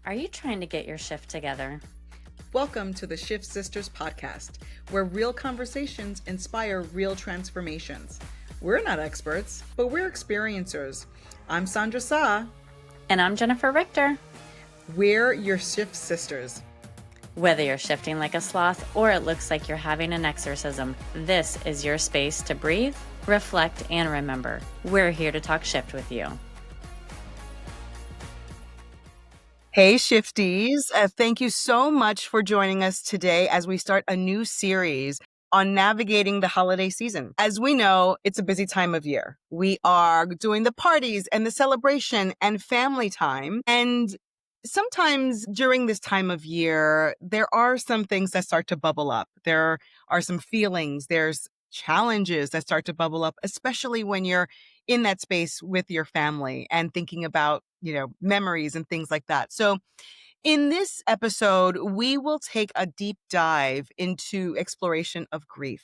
Are you trying to get your shift together? Welcome to the Shift Sisters podcast, where real conversations inspire real transformations. We're not experts, but we're experiencers. I'm Sandra. And I'm Jennifer Richter. We're your Shift Sisters. Whether you're shifting like a sloth or it looks like you're having an exorcism, this is your space to breathe, reflect, and remember. We're here to talk shift with you. Hey, Shifties. Thank you so much for joining us today as we start a new series on navigating the holiday season. As we know, it's a busy time of year. We are doing the parties and the celebration and family time. And sometimes during this time of year, there are some things that start to bubble up. There are some feelings, there's challenges that start to bubble up, especially when you're in that space with your family and thinking about, memories and things like that. So in this episode, we will take a deep dive into exploration of grief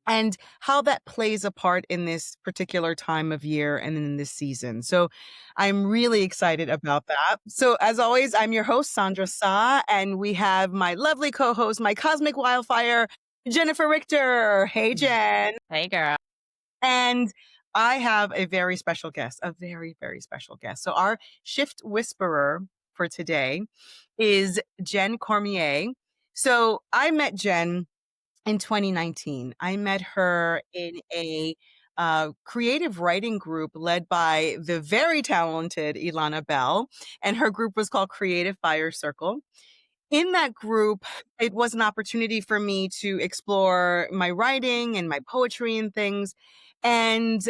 and how that plays a part in this particular time of year and in this season. So I'm really excited about that. So as always, I'm your host, Sandra Sa, and we have my lovely co-host, my cosmic wildfire, Jennifer Richter. Hey, Jen. Hey, girl. And I have a very special guest, a very, very special guest. So our shift whisperer for today is Jenn Cormier. So I met Jenn in 2019. I met her in a creative writing group led by the very talented Ilana Bell, and her group was called Creative Fire Circle. In that group, it was an opportunity for me to explore my writing and my poetry and things. And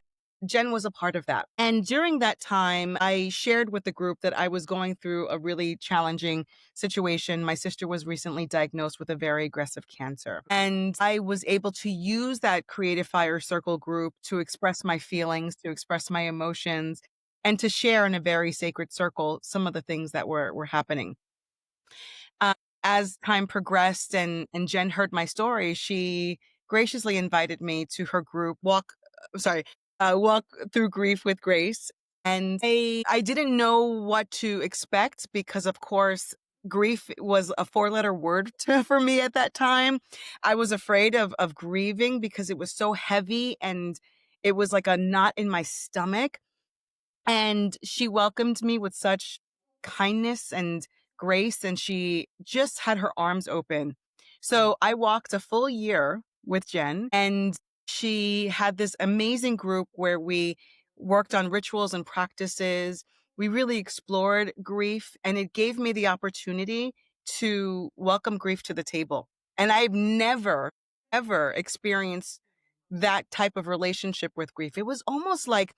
Jenn was a part of that. And during that time, I shared with the group that I was going through a really challenging situation. My sister was recently diagnosed with a very aggressive cancer. And I was able to use that Creative Fire Circle group to express my feelings, to express my emotions, and to share in a very sacred circle some of the things that were happening. As time progressed and Jenn heard my story, she graciously invited me to her group, Walk Through Grief with Grace. And I didn't know what to expect because, of course, grief was a 4-letter word for me at that time. I was afraid of grieving because it was so heavy and it was like a knot in my stomach. And she welcomed me with such kindness and grace, and she just had her arms open. So I walked a full year with Jenn, and she had this amazing group where we worked on rituals and practices. We really explored grief, and it gave me the opportunity to welcome grief to the table. And I've never, ever experienced that type of relationship with grief. It was almost like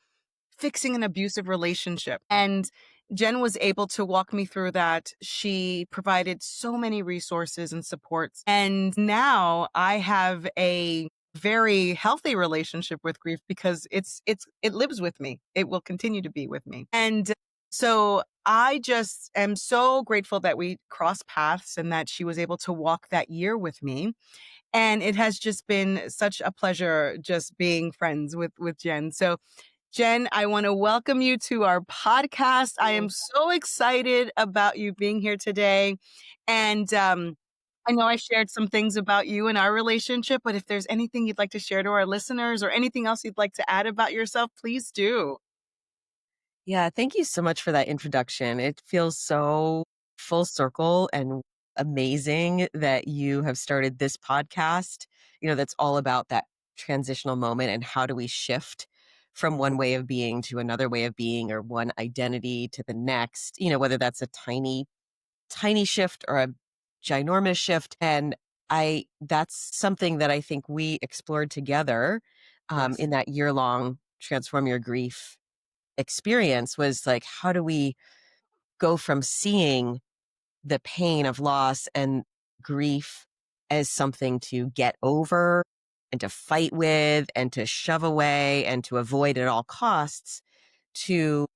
fixing an abusive relationship. And Jenn was able to walk me through that. She provided so many resources and supports. And now I have a very healthy relationship with grief because it lives with me. It will continue to be with me. And so I just am so grateful that we crossed paths and that she was able to walk that year with me. And it has just been such a pleasure just being friends with Jenn. So Jenn, I want to welcome you to our podcast. I am so excited about you being here today. And I know I shared some things about you and our relationship, but if there's anything you'd like to share to our listeners or anything else you'd like to add about yourself, please do. Yeah, thank you so much for that introduction. It feels so full circle and amazing that you have started this podcast, that's all about that transitional moment and how do we shift from one way of being to another way of being or one identity to the next, whether that's a tiny, tiny shift or a ginormous shift. And that's something that I think we explored together Yes. in that year-long Transform Your Grief experience was like, how do we go from seeing the pain of loss and grief as something to get over and to fight with and to shove away and to avoid at all costs to,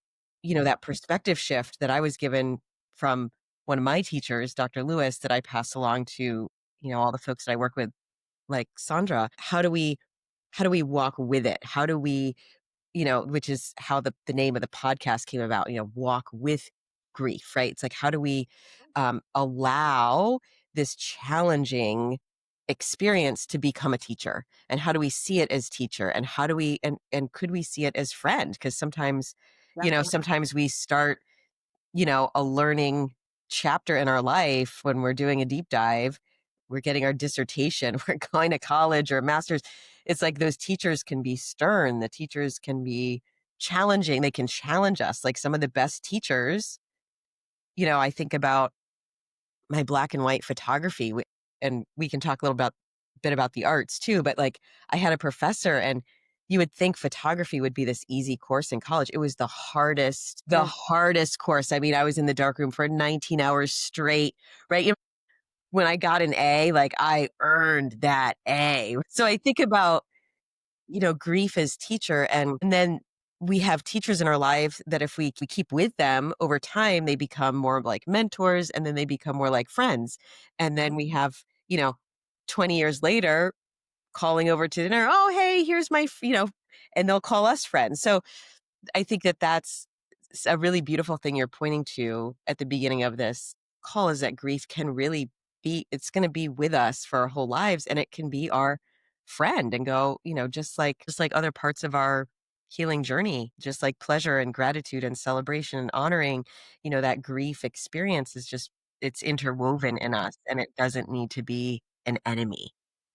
that perspective shift that I was given from one of my teachers, Dr. Lewis, that I pass along to, all the folks that I work with, like Sandra. How do we walk with it? How do we which is how the name of the podcast came about, walk with grief, right? It's like, how do we allow this challenging experience to become a teacher? And how do we see it as teacher? And how do we, and could we see it as friend? Because sometimes, sometimes we start, a learning chapter in our life when we're doing a deep dive, we're getting our dissertation, we're going to college or a master's. It's like those teachers can be stern. The teachers can be challenging. They can challenge us. Like some of the best teachers, I think about my black and white photography, and we can talk a little bit about the arts too. But like, I had a professor, and you would think photography would be this easy course in college. It was the hardest course. I mean, I was in the darkroom for 19 hours straight, right? When I got an A, like I earned that A. So I think about, grief as teacher. And then we have teachers in our lives that if we keep with them over time, they become more like mentors, and then they become more like friends. And then we have, 20 years later calling over to dinner. Oh, hey, here's my, and they'll call us friends. So I think that that's a really beautiful thing you're pointing to at the beginning of this call, is that grief can really it's going to be with us for our whole lives, and it can be our friend and go, just like other parts of our healing journey, just like pleasure and gratitude and celebration and honoring, that grief experience is just, it's interwoven in us, and it doesn't need to be an enemy.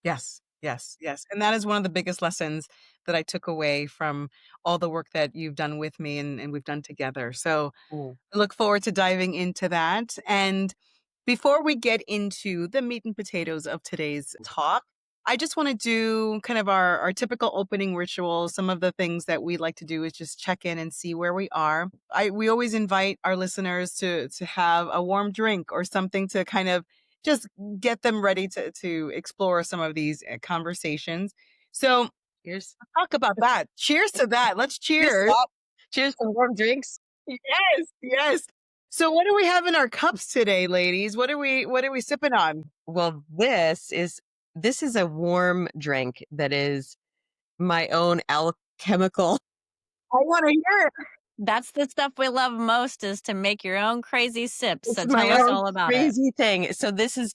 Yes, yes, yes. And that is one of the biggest lessons that I took away from all the work that you've done with me and we've done together. So I look forward to diving into that. And before we get into the meat and potatoes of today's talk, I just want to do kind of our typical opening ritual. Some of the things that we like to do is just check in and see where we are. We always invite our listeners to have a warm drink or something to kind of just get them ready to explore some of these conversations. So Cheers. talk about that. Cheers to that. Let's cheers. Cheers to warm drinks. Yes, yes. So what do we have in our cups today, ladies? What are we sipping on? Well, this is a warm drink that is my own alchemical. I want to hear it. That's the stuff we love most, is to make your own crazy sips. So It's tell my us own all about it. crazy thing. So this has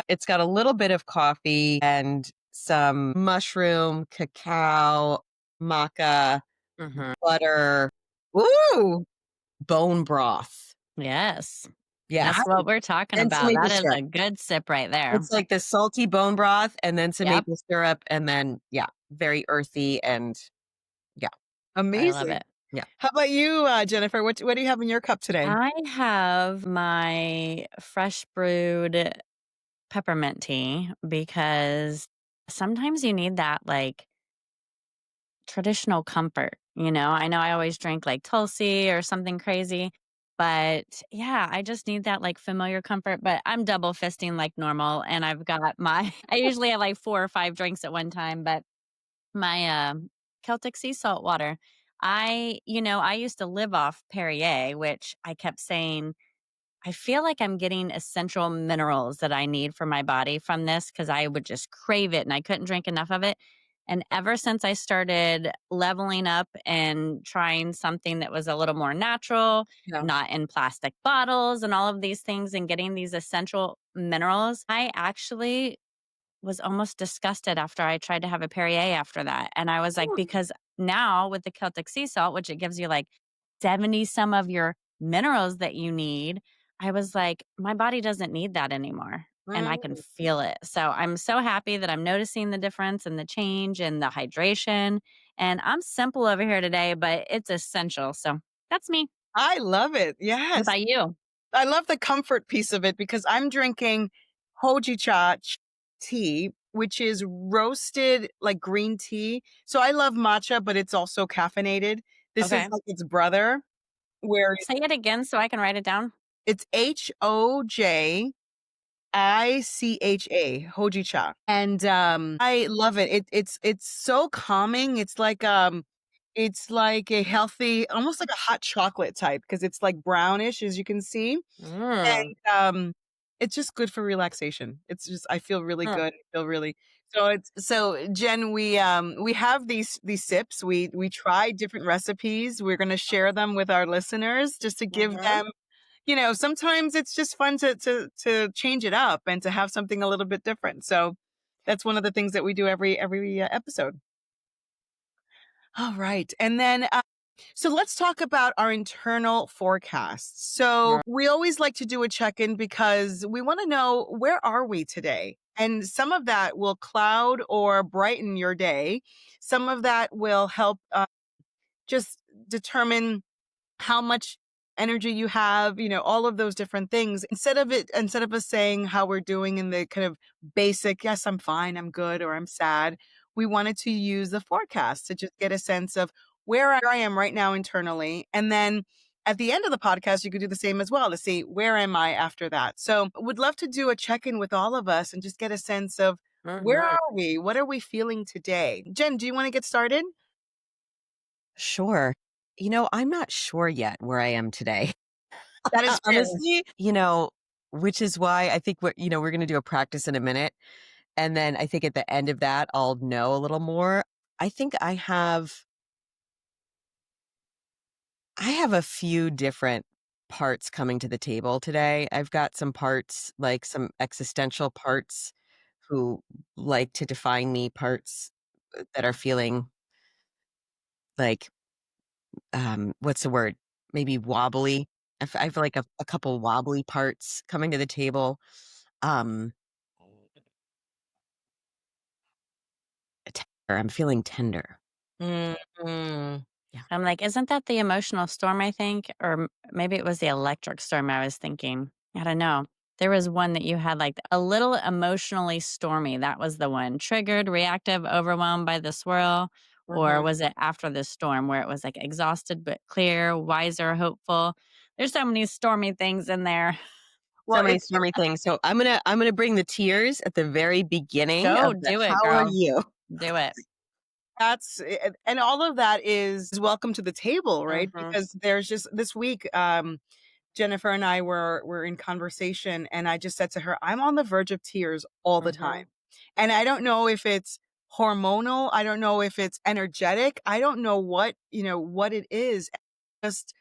it's got a little bit of coffee and some mushroom, cacao, maca, butter, Ooh, bone broth. Yes. Yeah. That's what we're talking And some about. maple That is syrup. a good sip right there. It's like the salty bone broth and then some Yep. maple syrup, and then, very earthy, and I love amazing. it. yeah. How about you, Jennifer? What do you have in your cup today? I have my fresh brewed peppermint tea, because sometimes you need that like traditional comfort. I know I always drink like Tulsi or something crazy, but yeah, I just need that like familiar comfort. But I'm double fisting like normal, and I've got I usually have like 4 or 5 drinks at one time, but my Celtic sea salt water. I used to live off Perrier, which I kept saying, I feel like I'm getting essential minerals that I need for my body from this, because I would just crave it and I couldn't drink enough of it. And ever since I started leveling up and trying something that was a little more natural, Yeah. not in plastic bottles and all of these things, and getting these essential minerals, I actually was almost disgusted after I tried to have a Perrier after that. And I was like, because now with the Celtic sea salt, which it gives you like 70 some of your minerals that you need, I was like, my body doesn't need that anymore. And I can feel it. So I'm so happy that I'm noticing the difference and the change and the hydration. And I'm simple over here today, but it's essential. So that's me. I love it. What Yes. about you? I love the comfort piece of it because I'm drinking hojicha tea, which is roasted like green tea. So I love matcha, but it's also caffeinated. This Okay. is like its brother, where Say it again so I can write it down. it's Hojicha, hojicha. And I love it. It's so calming. It's like a healthy, almost like a hot chocolate type, because it's like brownish, as you can see. Mm. And it's just good for relaxation. It's just, I feel really Huh. good. I feel really so Jen, we have these sips. We try different recipes. We're gonna share them with our listeners just to give them sometimes it's just fun to change it up and to have something a little bit different. So that's one of the things that we do every episode. All right. And then so let's talk about our internal forecasts. So Right. we always like to do a check-in because we want to know, where are we today? And some of that will cloud or brighten your day. Some of that will help just determine how much energy you have, all of those different things. Instead of us saying how we're doing in the kind of basic, yes, I'm fine, I'm good, or I'm sad, we wanted to use the forecast to just get a sense of where I am right now internally. And then at the end of the podcast, you could do the same as well to see, where am I after that? So would love to do a check-in with all of us and just get a sense of, where Mhm. are we? What are we feeling today? Jen, do you want to get started? Sure. I'm not sure yet where I am today. That is fair. Honestly, which is why I think we're going to do a practice in a minute. And then I think at the end of that, I'll know a little more. I think I have a few different parts coming to the table today. I've got some parts, like some existential parts who like to define me, parts that are feeling like, what's the word? Maybe wobbly. I feel like a couple wobbly parts coming to the table. Um, Tender. I'm feeling tender. Mm-hmm. Yeah. I'm like, isn't that the emotional storm, I think? Or maybe it was the electric storm I was thinking. I don't know. There was one that you had like a little emotionally stormy. That was the one. Triggered, reactive, overwhelmed by the swirl. Or was it after the storm where it was like exhausted but clear, wiser, hopeful? There's so many stormy things in there. So Well, many stormy things. So I'm gonna bring the tears at the very beginning Go of the do it, how are girl. you? Do it. and all of that is welcome to the table, right? Mhm. Because there's just this week, Jennifer and I were in conversation, and I just said to her, I'm on the verge of tears all the time. Mhm. And I don't know if it's hormonal, I don't know if it's energetic, I don't know what it is. Just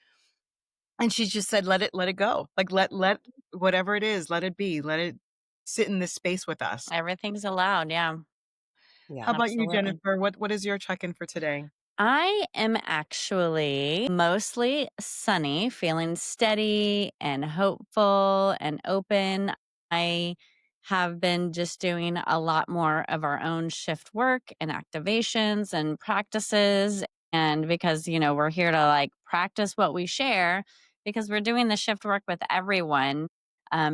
and she just said, let it go. Like let whatever it is, let it be. Let it sit in this space with us. Everything's allowed. Yeah, How Yeah. about you, absolutely. Jennifer? What is your check-in for today? I am actually mostly sunny, feeling steady and hopeful and open. I have been just doing a lot more of our own shift work and activations and practices. And because, we're here to like practice what we share, because we're doing the shift work with everyone,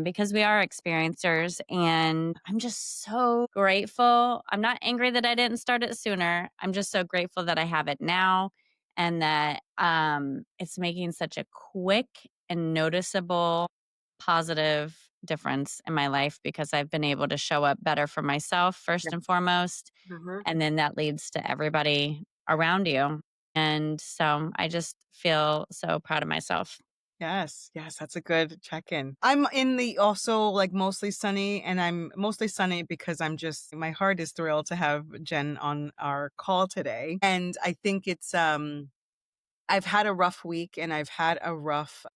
because we are experiencers. And I'm just so grateful. I'm not angry that I didn't start it sooner. I'm just so grateful that I have it now and that it's making such a quick and noticeable positive difference in my life because I've been able to show up better for myself Yeah. first and foremost. Mhm. And then that leads to everybody around you. And so I just feel so proud of myself. Yes, yes, that's a good check-in. I'm in the also like mostly sunny, and I'm mostly sunny because my heart is thrilled to have Jen on our call today. And I think I've had a rough week, and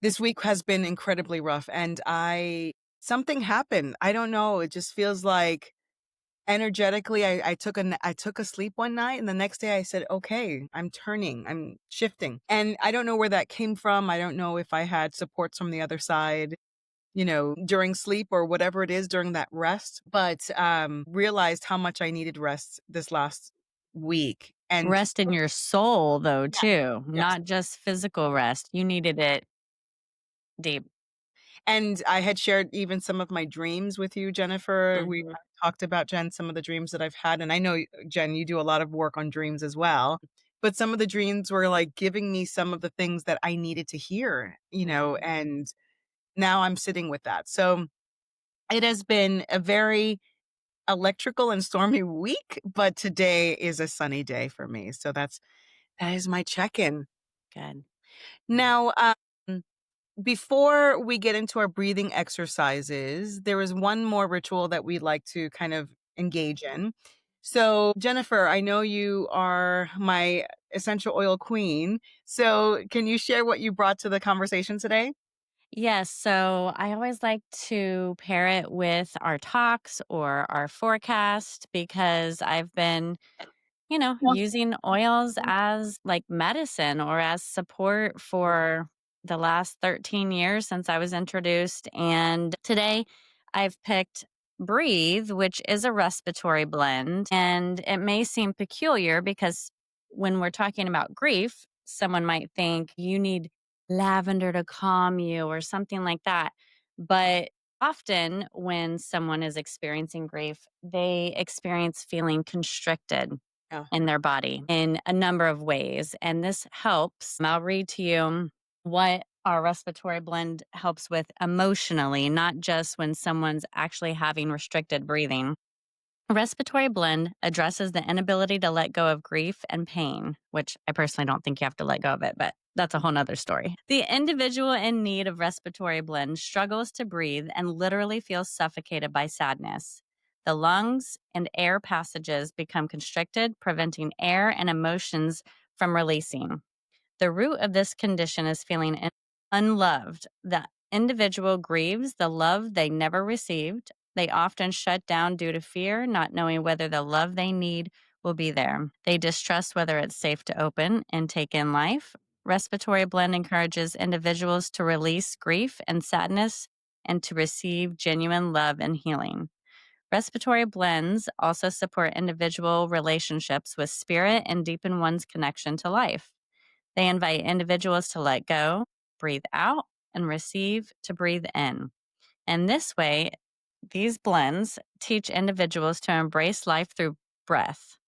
this week has been incredibly rough, and something happened. I don't know. It just feels like energetically, I took a sleep one night, and the next day I said, okay, I'm shifting. And I don't know where that came from. I don't know if I had supports from the other side, during sleep or whatever it is during that rest, but realized how much I needed rest this last week. And Rest in your soul, though, yeah, too, yes. not just physical rest. You needed it deep. And I had shared even some of my dreams with you, Jennifer. We Mhm. talked about, Jen, some of the dreams that I've had. And I know, Jen, you do a lot of work on dreams as well. But some of the dreams were like giving me some of the things that I needed to hear, Mhm. and now I'm sitting with that. So it has been a very electrical and stormy week, but today is a sunny day for me. So that is my check-in. Good. Now, before we get into our breathing exercises, there is one more ritual that we'd like to kind of engage in. So, Jennifer, I know you are my essential oil queen. So, can you share what you brought to the conversation today? Yes, so I always like to pair it with our talks or our forecast because I've been, using oils as like medicine or as support for the last 13 years since I was introduced. And today I've picked Breathe, which is a respiratory blend. And it may seem peculiar because when we're talking about grief, someone might think you need lavender to calm you or something like that. But often when someone is experiencing grief, they experience feeling constricted Yeah. in their body in a number of ways. And this helps. I'll read to you what our respiratory blend helps with emotionally, not just when someone's actually having restricted breathing. A respiratory blend addresses the inability to let go of grief and pain, which I personally don't think you have to let go of it, but that's a whole nother story. The individual in need of respiratory blend struggles to breathe and literally feels suffocated by sadness. The lungs and air passages become constricted, preventing air and emotions from releasing. The root of this condition is feeling unloved. The individual grieves the love they never received. They often shut down due to fear, not knowing whether the love they need will be there. They distrust whether it's safe to open and take in life. Respiratory blend encourages individuals to release grief and sadness and to receive genuine love and healing. Respiratory blends also support individual relationships with spirit and deepen one's connection to life. They invite individuals to let go, breathe out, and receive to breathe in. And this way, these blends teach individuals to embrace life through breath.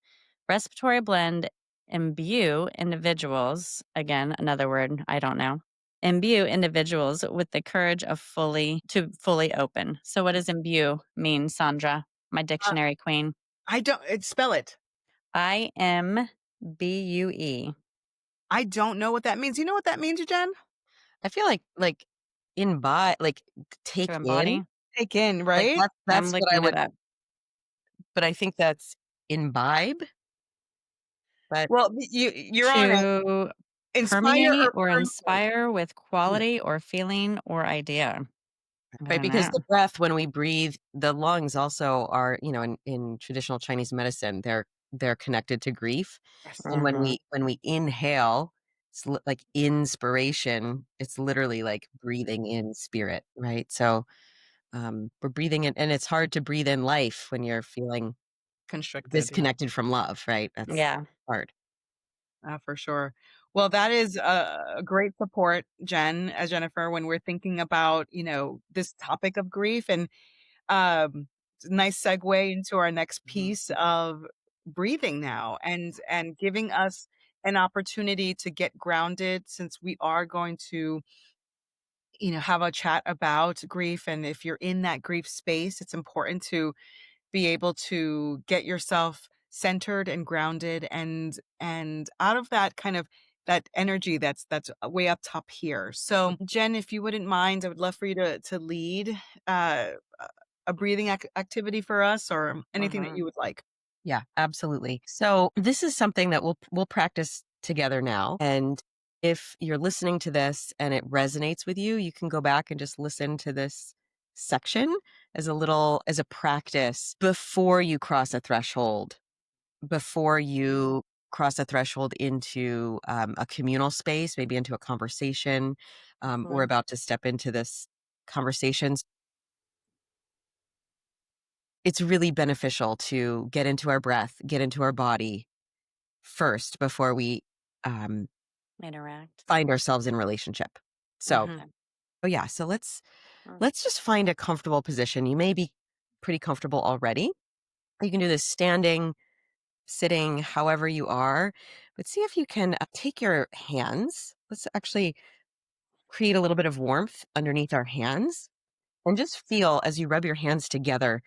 Respiratory blend imbue individuals, again, another word I don't know, imbue individuals with the courage of fully open. So what does imbue mean, Sandra, my Uh, dictionary queen? I don't spell it. IMBUE. I don't know what that means. You know what that means, Jen? I feel like like To take in, embody. Take in, like right? I'm that's what I looking it would, up. but I think that's imbibe. But Well, you're on it. To Inspire permeate or or permeate. inspire with yeah, quality or feeling or idea. I right, don't because know. the breath when we breathe, the lungs also are, in traditional Chinese medicine, they're connected to grief. Yes. And when Mhm. we inhale, it's like inspiration, it's literally like breathing in spirit, right? So we're breathing in, and it's hard to breathe in life when you're feeling Constricted, yeah. disconnected from love, right? That's Yeah. hard. For sure. Well, that is a great support, Jen, as Jennifer, when we're thinking about, this topic of grief. And it's a nice segue into our next piece of breathing now and giving us an opportunity to get grounded since we are going to, have a chat about grief. And if you're in that grief space, it's important to be able to get yourself centered and grounded and out of that kind of that energy that's way up top here. So Jen, if you wouldn't mind, I would love for you to lead uh, a breathing activity for us or anything that Mhm. you would like. Yeah, absolutely. So this is something that we'll practice together now. And if you're listening to this and it resonates with you, you can go back and just listen to this section as a practice before you cross a threshold, before you cross a threshold into a communal space, maybe into a conversation. We're Mhm. about to step into this conversations. It's really beneficial to get into our breath, get into our body first before we um, Interact. find ourselves in relationship. So, Mhm. oh yeah, so let's Mm. let's just find a comfortable position. You may be pretty comfortable already. You can do this standing, sitting, however you are, but see if you can take your hands. Let's actually create a little bit of warmth underneath our hands and just feel as you rub your hands together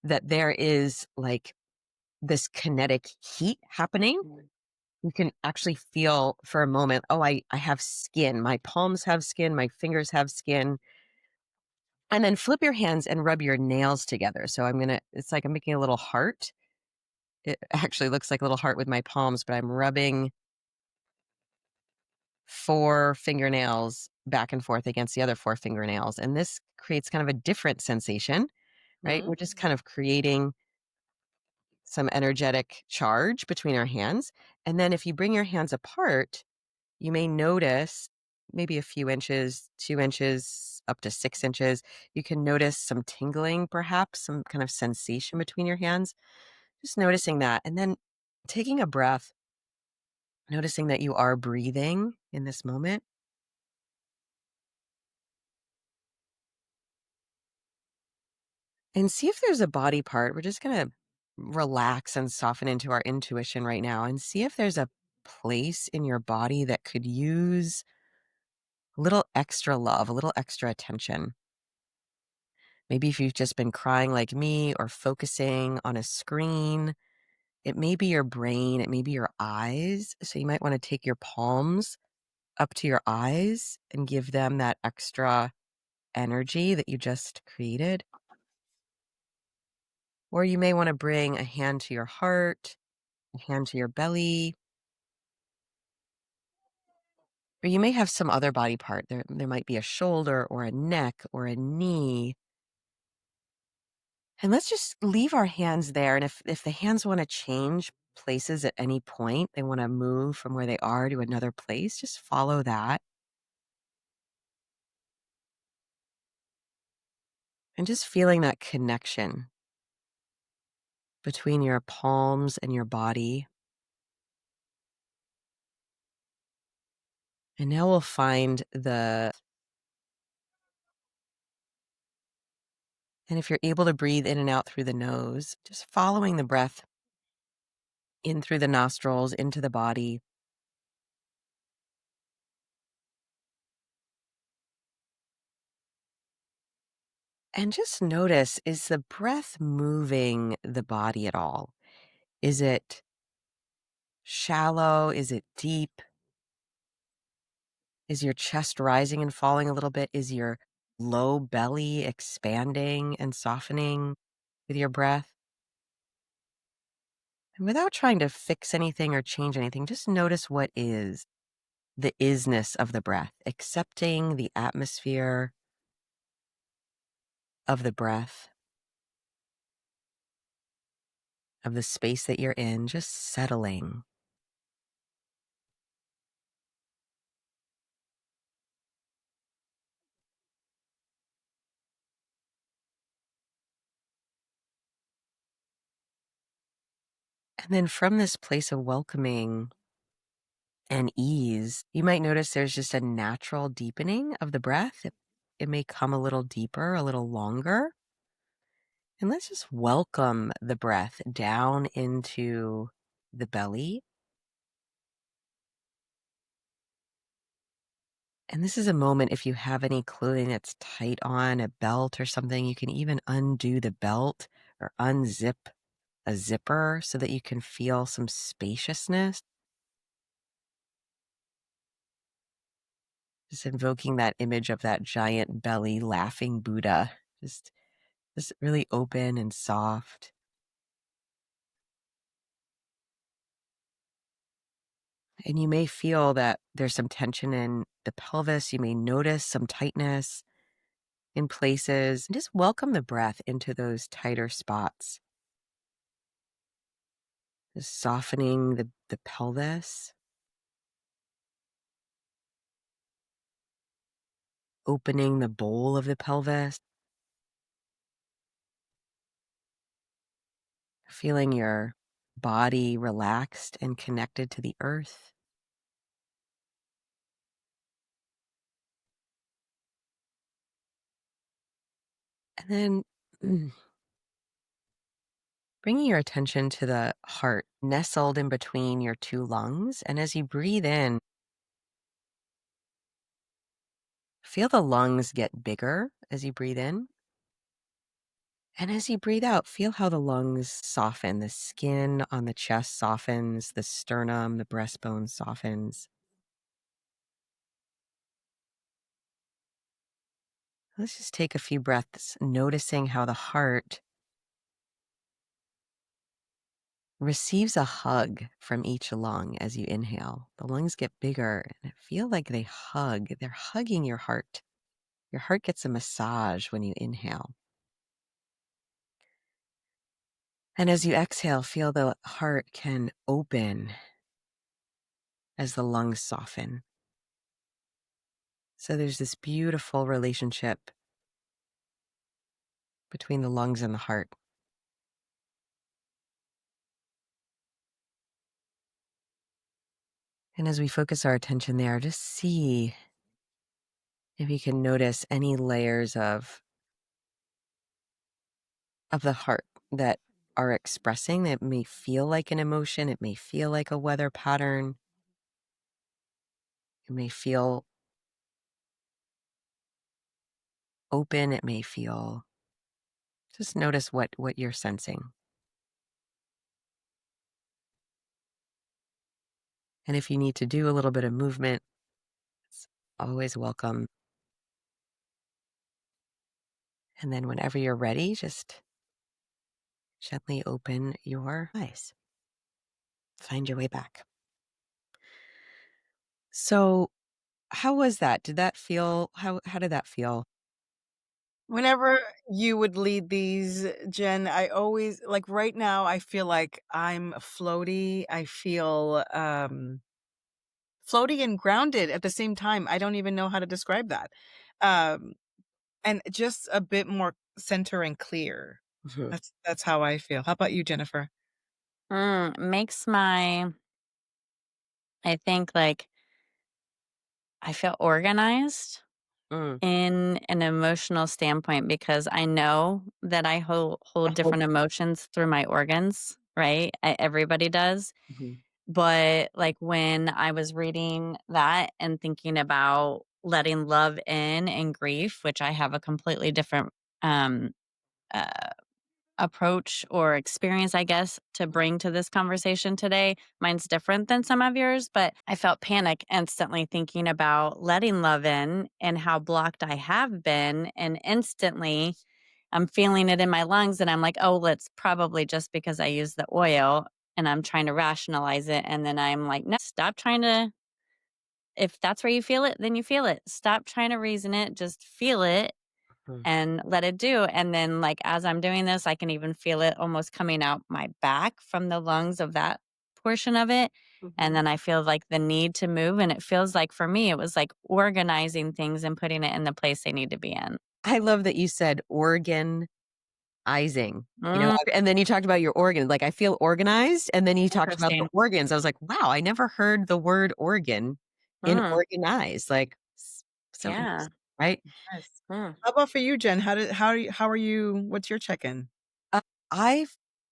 that there is like this kinetic heat happening. Mm. You can actually feel for a moment, oh, I have skin. My palms have skin. My fingers have skin. And then flip your hands and rub your nails together. So it's like I'm making a little heart. It actually looks like a little heart with my palms, but I'm rubbing 4 fingernails back and forth against the other 4 fingernails. And this creates kind of a different sensation, right? Mhm. We're just kind of creating some energetic charge between our hands. And then if you bring your hands apart, you may notice maybe a few inches, 2 inches, up to 6 inches. You can notice some tingling, perhaps, some kind of sensation between your hands. Just noticing that. And then taking a breath, noticing that you are breathing in this moment. And see if there's a body part. We're just going to relax and soften into our intuition right now and see if there's a place in your body that could use a little extra love, a little extra attention. Maybe if you've just been crying like me or focusing on a screen, it may be your brain, it may be your eyes. So you might want to take your palms up to your eyes and give them that extra energy that you just created. Or you may want to bring a hand to your heart, a hand to your belly, or you may have some other body part. There might be a shoulder or a neck or a knee. And let's just leave our hands there. And if the hands want to change places at any point, they want to move from where they are to another place, just follow that. And just feeling that connection between your palms and your body. And now we'll find and if you're able to breathe in and out through the nose, just following the breath in through the nostrils, into the body. And just notice, is the breath moving the body at all? Is it shallow? Is it deep? Is your chest rising and falling a little bit? Is your low belly expanding and softening with your breath? And without trying to fix anything or change anything, just notice what is the isness of the breath, accepting the atmosphere of the breath, of the space that you're in, just settling. And then from this place of welcoming and ease, you might notice there's just a natural deepening of the breath. It may come a little deeper, a little longer. And let's just welcome the breath down into the belly. And this is a moment, if you have any clothing that's tight on, a belt or something, you can even undo the belt or unzip a zipper so that you can feel some spaciousness. Just invoking that image of that giant belly laughing Buddha, just really open and soft. And you may feel that there's some tension in the pelvis. You may notice some tightness in places. And just welcome the breath into those tighter spots. Just softening the pelvis, opening the bowl of the pelvis, feeling your body relaxed and connected to the earth. And then bringing your attention to the heart nestled in between your 2 lungs. And as you breathe in, feel the lungs get bigger as you breathe in. And as you breathe out, feel how the lungs soften. The skin on the chest softens, the sternum, the breastbone softens. Let's just take a few breaths, noticing how the heart receives a hug from each lung as you inhale. The lungs get bigger and feel like they hug. They're hugging your heart. Your heart gets a massage when you inhale. And as you exhale, feel the heart can open as the lungs soften. So there's this beautiful relationship between the lungs and the heart. And as we focus our attention there, just see if you can notice any layers of the heart that are expressing. It may feel like an emotion, it may feel like a weather pattern, it may feel open, it may feel, just notice what you're sensing. And if you need to do a little bit of movement, it's always welcome. And then whenever you're ready, just gently open your eyes. Find your way back. So, how was that? Did that feel how did that feel? Whenever you would lead these, Jen, I always like right now, I feel like I'm floaty. I feel floaty and grounded at the same time. I don't even know how to describe that. Um, and just a bit more center and clear. Mhm. That's how I feel. How about you, Jennifer? Makes my I think, like, I feel organized Mm. in an emotional standpoint because I know that I hold Oh. different emotions through my organs, right? Everybody does. Mhm. But, like, when I was reading that and thinking about letting love in and grief, which I have a completely different, um, uh approach or experience, I guess, to bring to this conversation today. Mine's different than some of yours, but I felt panic instantly thinking about letting love in and how blocked I have been. And instantly I'm feeling it in my lungs. And I'm like, oh, it's probably just because I use the oil. And I'm trying to rationalize it. And then I'm like, no, stop trying to. If that's where you feel it, then you feel it. Stop trying to reason it. Just feel it Mhm. and let it do. And then, like, as I'm doing this, I can even feel it almost coming out my back from the lungs of that portion of it. And Mhm. then I feel like the need to move. And it feels like for me, it was like organizing things and putting it in the place they need to be in. I love that you said organizing, Mm, and then you talked about your organ. Like, I feel organized, and then you talked about the interesting. organs. I was like, wow, I never heard the word organ in Mm, organized. Like, so yeah. interesting, right? Yes. Mm. How about for you, Jen? How are you? What's your check-in? Uh, I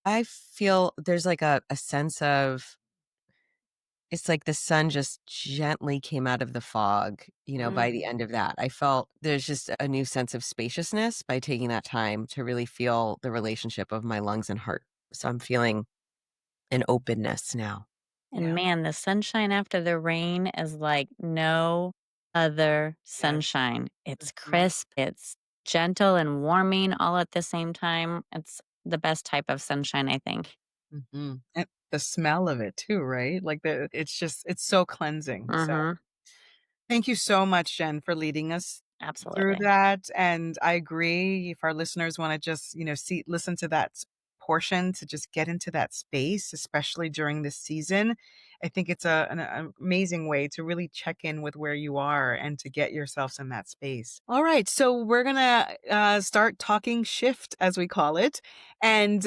I feel there's like a sense of it's like the sun just gently came out of the fog, by the Mm. end of that. I felt there's just a new sense of spaciousness by taking that time to really feel the relationship of my lungs and heart. So I'm feeling an openness now. And Yeah. man, the sunshine after the rain is like no other Yes. sunshine. It's Mhm. crisp, it's gentle and warming all at the same time. It's the best type of sunshine, I think. Mhm. And the smell of it too, right? Like it's so cleansing. So Mhm. thank you so much, Jen, for leading us through Absolutely. that. And I agree if our listeners want to just, listen to that portion to just get into that space, especially during this season. I think it's an amazing way to really check in with where you are and to get yourselves in that space. All right. So we're going to start talking shift, as we call it. And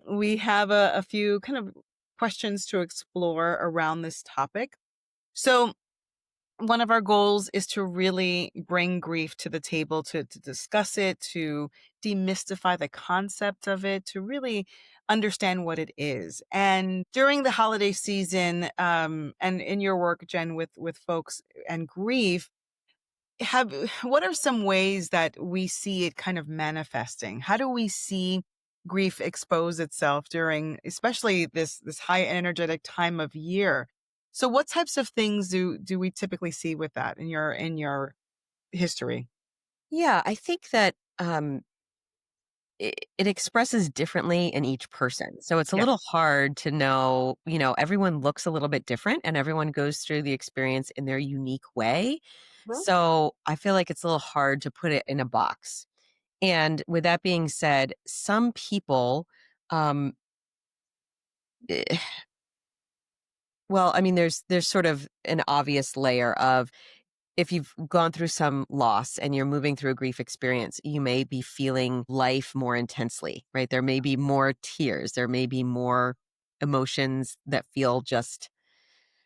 we have a few kind of questions to explore around this topic. So, one of our goals is to really bring grief to the table to discuss it, to demystify the concept of it, to really understand what it is. And during the holiday season, and in your work, Jen, with folks and grief, have what are some ways that we see it kind of manifesting? How do we see grief expose itself during especially this high energetic time of year? So what types of things do we typically see with that in your history? Yeah, I think that it expresses differently in each person. So it's a Yeah. little hard to know, everyone looks a little bit different and everyone goes through the experience in their unique way. Mhm. So I feel like it's a little hard to put it in a box. And with that being said, some people, um, eh, well, I mean, there's sort of an obvious layer of if you've gone through some loss and you're moving through a grief experience, you may be feeling life more intensely, right? There may be more tears, there may be more emotions that feel just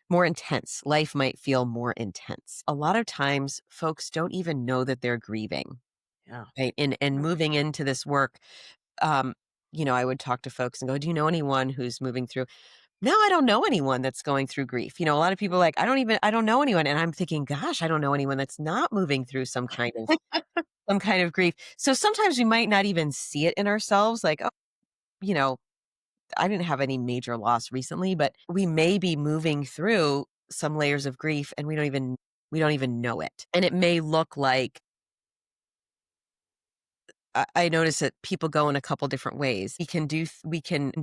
more intense. Life might feel more intense. A lot of times, folks don't even know that they're grieving, Yeah. right? And Mhm. moving into this work, um, I would talk to folks and go, "Do you know anyone who's moving through?" No, I don't know anyone that's going through grief. A lot of people are like, I don't know anyone. And I'm thinking, gosh, I don't know anyone that's not moving through some kind of grief. So sometimes we might not even see it in ourselves. Like, oh, you know, I didn't have any major loss recently, but we may be moving through some layers of grief and we don't even know it. And it may look like I notice that people go in a couple different ways. We can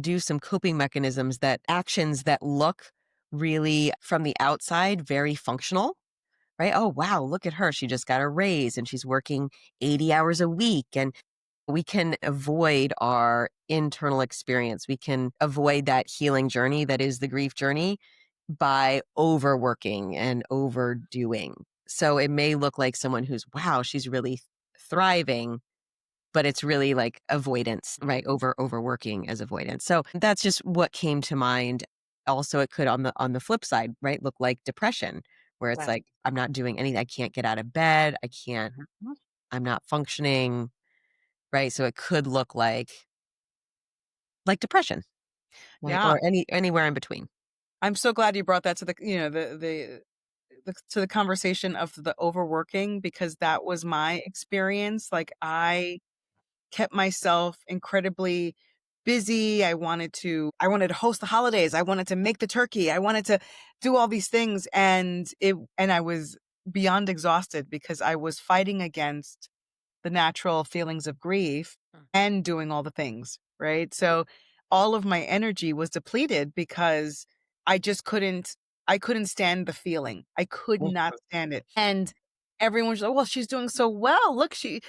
do some coping mechanisms, that actions that look really from the outside very functional, right? Oh wow, look at her. She just got a raise and she's working 80 hours a week, and we can avoid our internal experience. We can avoid that healing journey that is the grief journey by overworking and overdoing. So it may look like someone who's, wow, she's really thriving, but it's really like avoidance, right? Overworking as avoidance. So that's just what came to mind. Also, it could on the flip side, right, look like depression, where it's Right. like I'm not doing anything. I can't get out of bed. Mhm. I'm not functioning, right? So it could look like depression, right? Yeah. Or anywhere in between. I'm so glad you brought that to the to the conversation of the overworking, because that was my experience. Like, I kept myself incredibly busy. I wanted to host the holidays. I wanted to make the turkey. I wanted to do all these things, and I was beyond exhausted because I was fighting against the natural feelings of grief Mm. and doing all the things, right? So all of my energy was depleted because I couldn't stand the feeling. I could not stand it. And everyone's like, "Well, she's doing so well. Look, she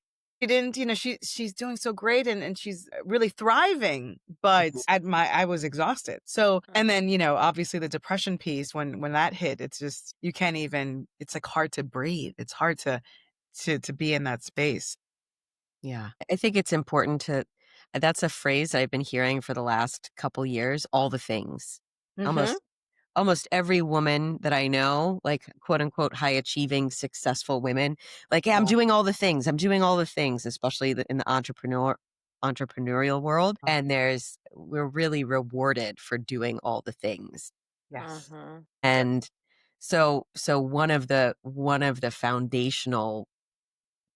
didn't, she's doing so great, and she's really thriving." But I was exhausted. So, and then, obviously the depression piece, when that hit, it's just you can't even, it's like hard to breathe. It's hard to be in that space. Yeah. I think it's important to that's a phrase I've been hearing for the last couple years, all the things. Mhm. Almost every woman that I know, like quote unquote high achieving successful women, like, yeah, I'm Yeah. doing all the things. I'm doing all the things, especially in the entrepreneurial world. And we're really rewarded for doing all the things. Yes. Mhm. Yes. And so one of the foundational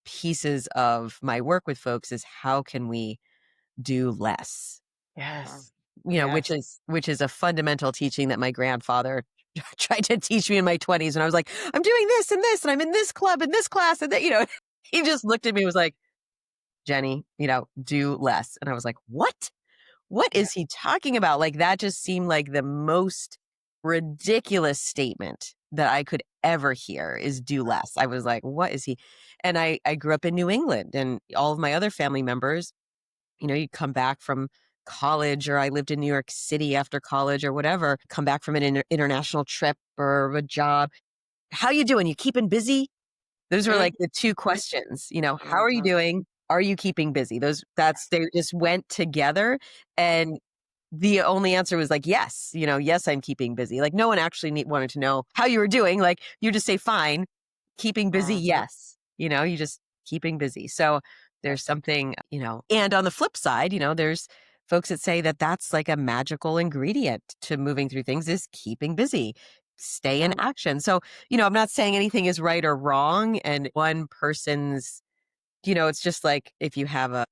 pieces of my work with folks is how can we do less? Mhm. Yes. Which Yes. is a fundamental teaching that my grandfather tried to teach me in my 20s when I was like, "I'm doing this and this, and I'm in this club and this class," and that. He just looked at me and was like, "Jenny, do less." And I was like, "What? What Yeah. is he talking about?" Like, that just seemed like the most ridiculous statement that I could ever hear is do less. I was like, "What is he?" And I grew up in New England, and all of my other family members, you come back from college, or I lived in New York City after college or whatever, come back from an international trip or a job. How you doing? You keeping busy? Those were Mhm. like the two questions, how are you Mhm. doing? Are you keeping busy? They just went together. And the only answer was like, yes, yes, I'm keeping busy. Like, no one actually wanted to know how you were doing. Like, you just say, fine, keeping busy. Mhm. Yes. You just keeping busy. So there's something, and on the flip side, there's folks that say that that's like a magical ingredient to moving through things is keeping busy, stay in Mhm. action. So, I'm not saying anything is right or wrong. And one person's, it's just like if you have a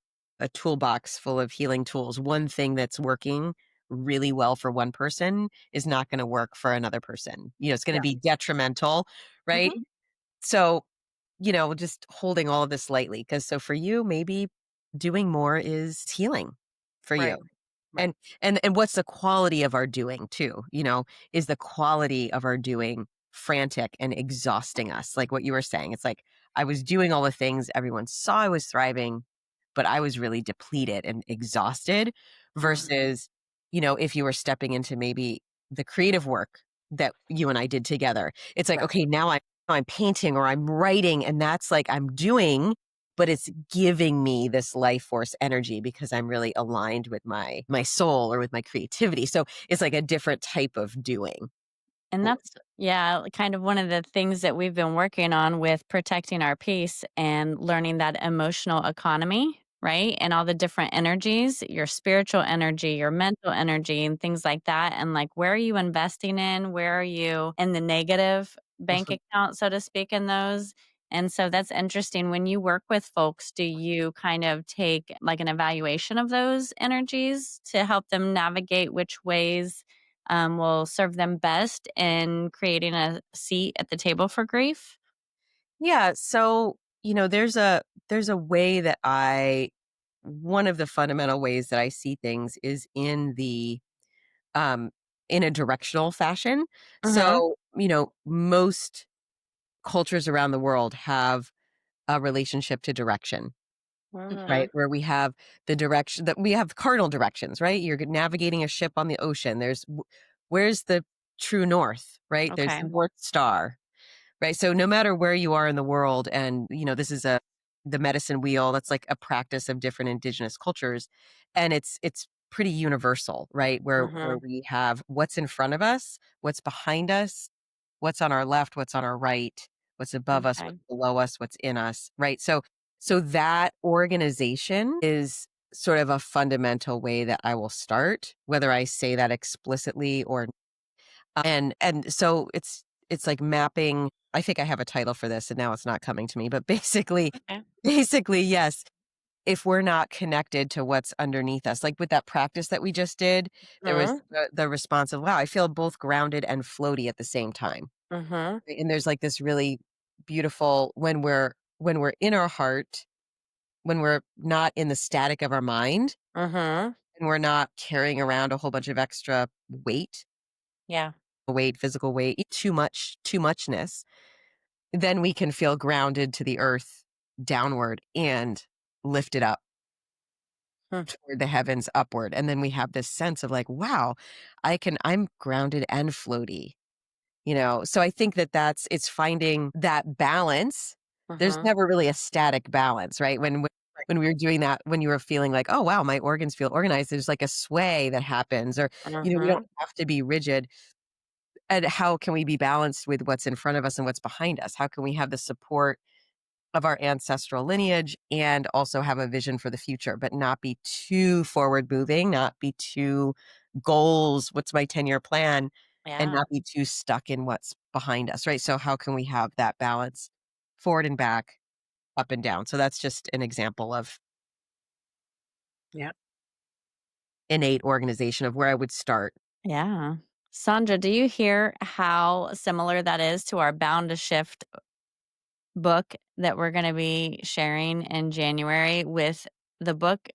toolbox full of healing tools, one thing that's working really well for one person is not going to work for another person. It's going to Yeah. be detrimental, right? Mhm. So, just holding all of this lightly. Because so for you, maybe doing more is healing for you. Right. Right. And and what's the quality of our doing too, is the quality of our doing frantic and exhausting us? Like what you were saying, it's like I was doing all the things everyone saw I was thriving, but I was really depleted and exhausted Mhm. versus, if you were stepping into maybe the creative work that you and I did together. It's like, Right. okay, now I'm painting or I'm writing and that's like I'm doing, but it's giving me this life force energy because I'm really aligned with my soul or with my creativity. So it's like a different type of doing. And that's, yeah, kind of one of the things that we've been working on with protecting our peace and learning that emotional economy, right? And all the different energies, your spiritual energy, your mental energy, and things like that. And like, where are you investing in? Where are you in the negative bank Mhm. account, so to speak, in those? And so that's interesting. When you work with folks, do you kind of take like an evaluation of those energies to help them navigate which ways will serve them best in creating a seat at the table for grief? Yeah. So, there's a way that one of the fundamental ways that I see things is um in a directional fashion. Mhm. So, most cultures around the world have a relationship to direction. Right, Mhm. where we have the direction that we have cardinal directions, right? You're navigating a ship on the ocean. Where's the true north, right? There's Okay. the North Star, right? So no matter where you are in the world, and this is the medicine wheel. That's like a practice of different indigenous cultures, and it's pretty universal, right? Where Mhm. we have what's in front of us, what's behind us, what's on our left, what's on our right, what's above us, what's Okay. below us, what's in us, right? So that organization is sort of a fundamental way that I will start, whether I say that explicitly or and so it's like mapping. I think I have a title for this and now it's not coming to me, but basically Okay. basically yes, if we're not connected to what's underneath us, like with that practice that we just did, there was Mhm. the response of, wow, I feel both grounded and floaty at the same time. Mhm. Right? And there's like this really beautiful when we're in our heart, when we're not in the static of our mind, Mhm. and we're not carrying around a whole bunch of extra Yeah. physical weight, too muchness, then we can feel grounded to the earth downward and lifted up Hmm. toward the heavens upward. And then we have this sense of like, wow, I'm grounded and floaty. So I think that it's finding that balance. There's Mhm. never really a static balance, right? When we were doing that, when you were feeling like, oh wow, my organs feel organized, there's like a sway that happens, or we don't Mhm. have to be rigid. And how can we be balanced with what's in front of us and what's behind us? How can we have the support of our ancestral lineage and also have a vision for the future, but not be too forward moving, not be too goals, what's my 10-year plan, and Yeah. not be too stuck in what's behind us, right? So how can we have that balance forward and back, up and down? So that's just an example of Yeah. innate organization of where I would start. Yeah. Sandra, do you hear how similar that is to our Bound to Shift book that we're going to be sharing in January with the book?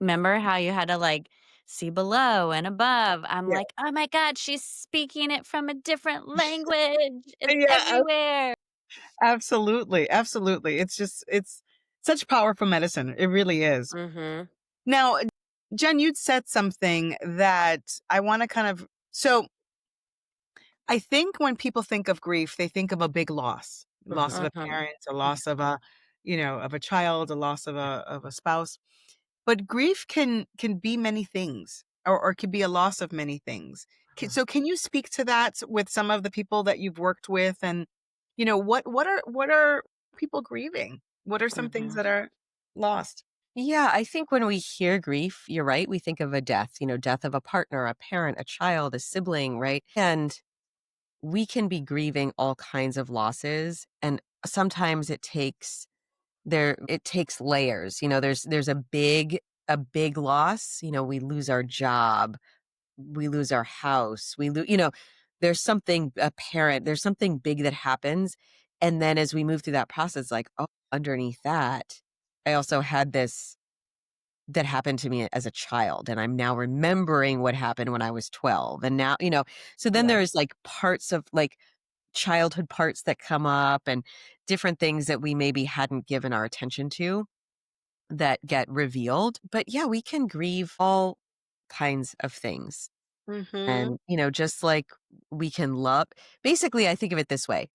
Remember how you had to like see below and above? I'm Yeah. like, oh my God, she's speaking it from a different language. It's Yeah. everywhere. Absolutely. Absolutely. It's such powerful medicine. It really is. Mhm. Now, Jen, you'd said something that I want to kind of, so I think when people think of grief, they think of a big loss of a Mhm. parent, a loss of of a child, a loss of a spouse. But grief can be many things, or can be a loss of many things. So can you speak to that with some of the people that you've worked with, and what are people grieving? What are some things Mhm. that are lost? Yeah, I think when we hear grief, you're right, we think of a death, death of a partner, a parent, a child, a sibling, right? And we can be grieving all kinds of losses, and sometimes it takes layers. There's a big loss. We lose our job, we lose our house, we lose, there's something apparent, there's something big that happens, and then as we move through that process, like, oh, underneath that I also had this that happened to me as a child, and I'm now remembering what happened when I was 12, and now, so then Yeah. there's, like, parts of, like, childhood parts that come up and different things that we maybe hadn't given our attention to that get revealed. But yeah, we can grieve all kinds of things. Mhm. And, just like we can love, basically, I think of it this way: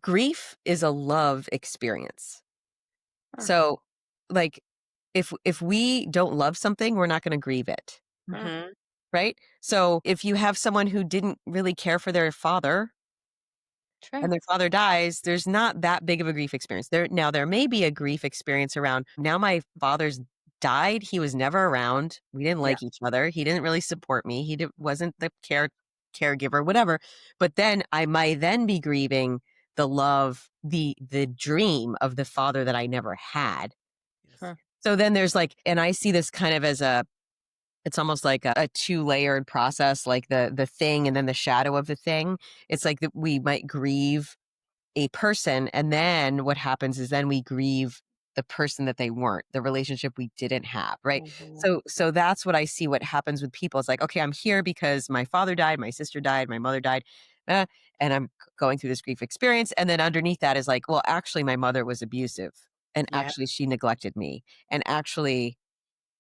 grief is a love experience. Sure. So, like, if we don't love something, we're not going to grieve it, Sure. Mhm. right? So, if you have someone who didn't really care for their father True. and their father dies, there's not that big of a grief experience. There may be a grief experience around, now my father's died, he was never around, we didn't Yeah. like each other, he didn't really support me, wasn't the caregiver, whatever. But then I might then be grieving the love, the dream of the father that I never had. Yes. Sure. So then there's like, and I see this kind of as it's almost like a two-layered process, like the thing and then the shadow of the thing. It's like that we might grieve a person, and then what happens is then we grieve the person that they weren't, the relationship we didn't have, right? Mhm. So that's what I see what happens with people. It's like, okay, I'm here because my father died, my sister died, my mother died, uh, and I'm going through this grief experience. And then underneath that is like, well, actually, my mother was abusive, and Yeah. actually, she neglected me, and actually,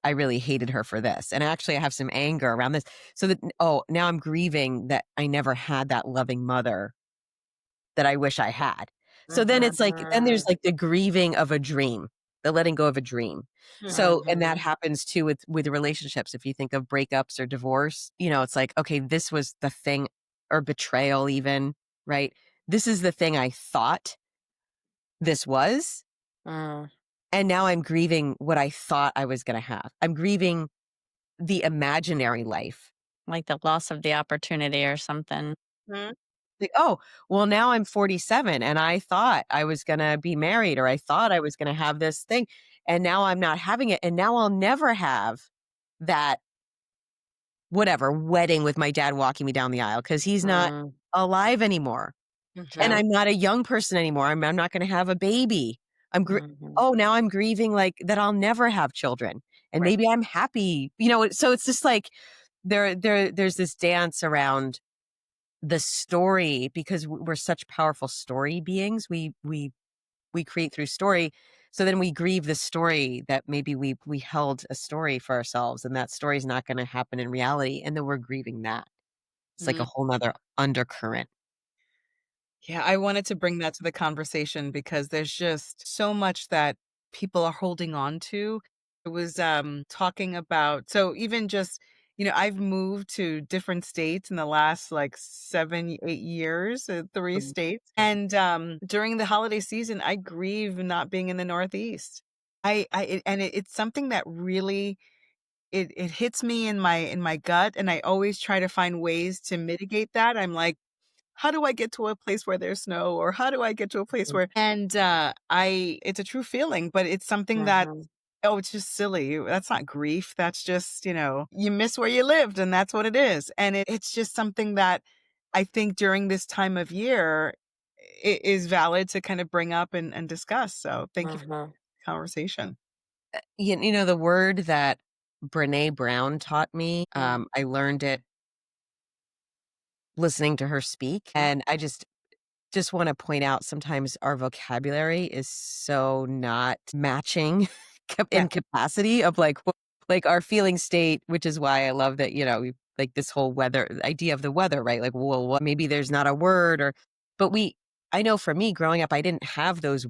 I really hated her for this, and actually, I have some anger around this. So that, oh, now I'm grieving that I never had that loving mother that I wish I had. So then it's like, then there's Mhm. like the grieving of a dream, the letting go of a dream. Mhm. So, and that Mhm. happens too with relationships. If you think of breakups or divorce, it's like, okay, this was the thing, or betrayal even, right? This is the thing I thought this was, Mm. and now I'm grieving what I thought I was going to have. I'm grieving the imaginary life. Like the loss of the opportunity or something. Mhm. Like, oh, well, now I'm 47 and I thought I was going to be married, or I thought I was going to have this thing. And now I'm not having it. And now I'll never have that, whatever, wedding with my dad walking me down the aisle because he's not Mm. alive anymore. And Mhm. True. I'm not a young person anymore. I'm not going to have a baby. Mhm. Oh, now I'm grieving like that I'll never have children. And Right. maybe I'm happy. So it's just like there's this dance around the story, because we're such powerful story beings. We create through story. So then we grieve the story that maybe we held a story for ourselves, and that story is not going to happen in reality, and then we're grieving that. It's like a Mm. whole nother undercurrent. Yeah, I wanted to bring that to the conversation because there's just so much that people are holding on to. It was talking about, so even just, I've moved to different states in the last like 7, 8 years, three Mm. states. And during the holiday season, I grieve not being in the Northeast. It's something that really it hits me in my gut, and I always try to find ways to mitigate that. I'm like, how do I get to a place where there's snow? Or how do I get to a place where, and I it's a true feeling, but it's something that, Mhm. oh, it's just silly. That's not grief. That's just, you miss where you lived, and that's what it is. And it's just something that I think during this time of year it is valid to kind of bring up and discuss. So thank you for Mhm. the conversation. The word that Brene Brown taught me, Mm. I learned it listening to her speak, and I just want to point out sometimes our vocabulary is so not matching Yeah. in capacity of like like our feeling state, which is why I love that, like this whole weather idea of the weather, right? Like, well, what, maybe there's not a word, but I know for me growing up, I didn't have those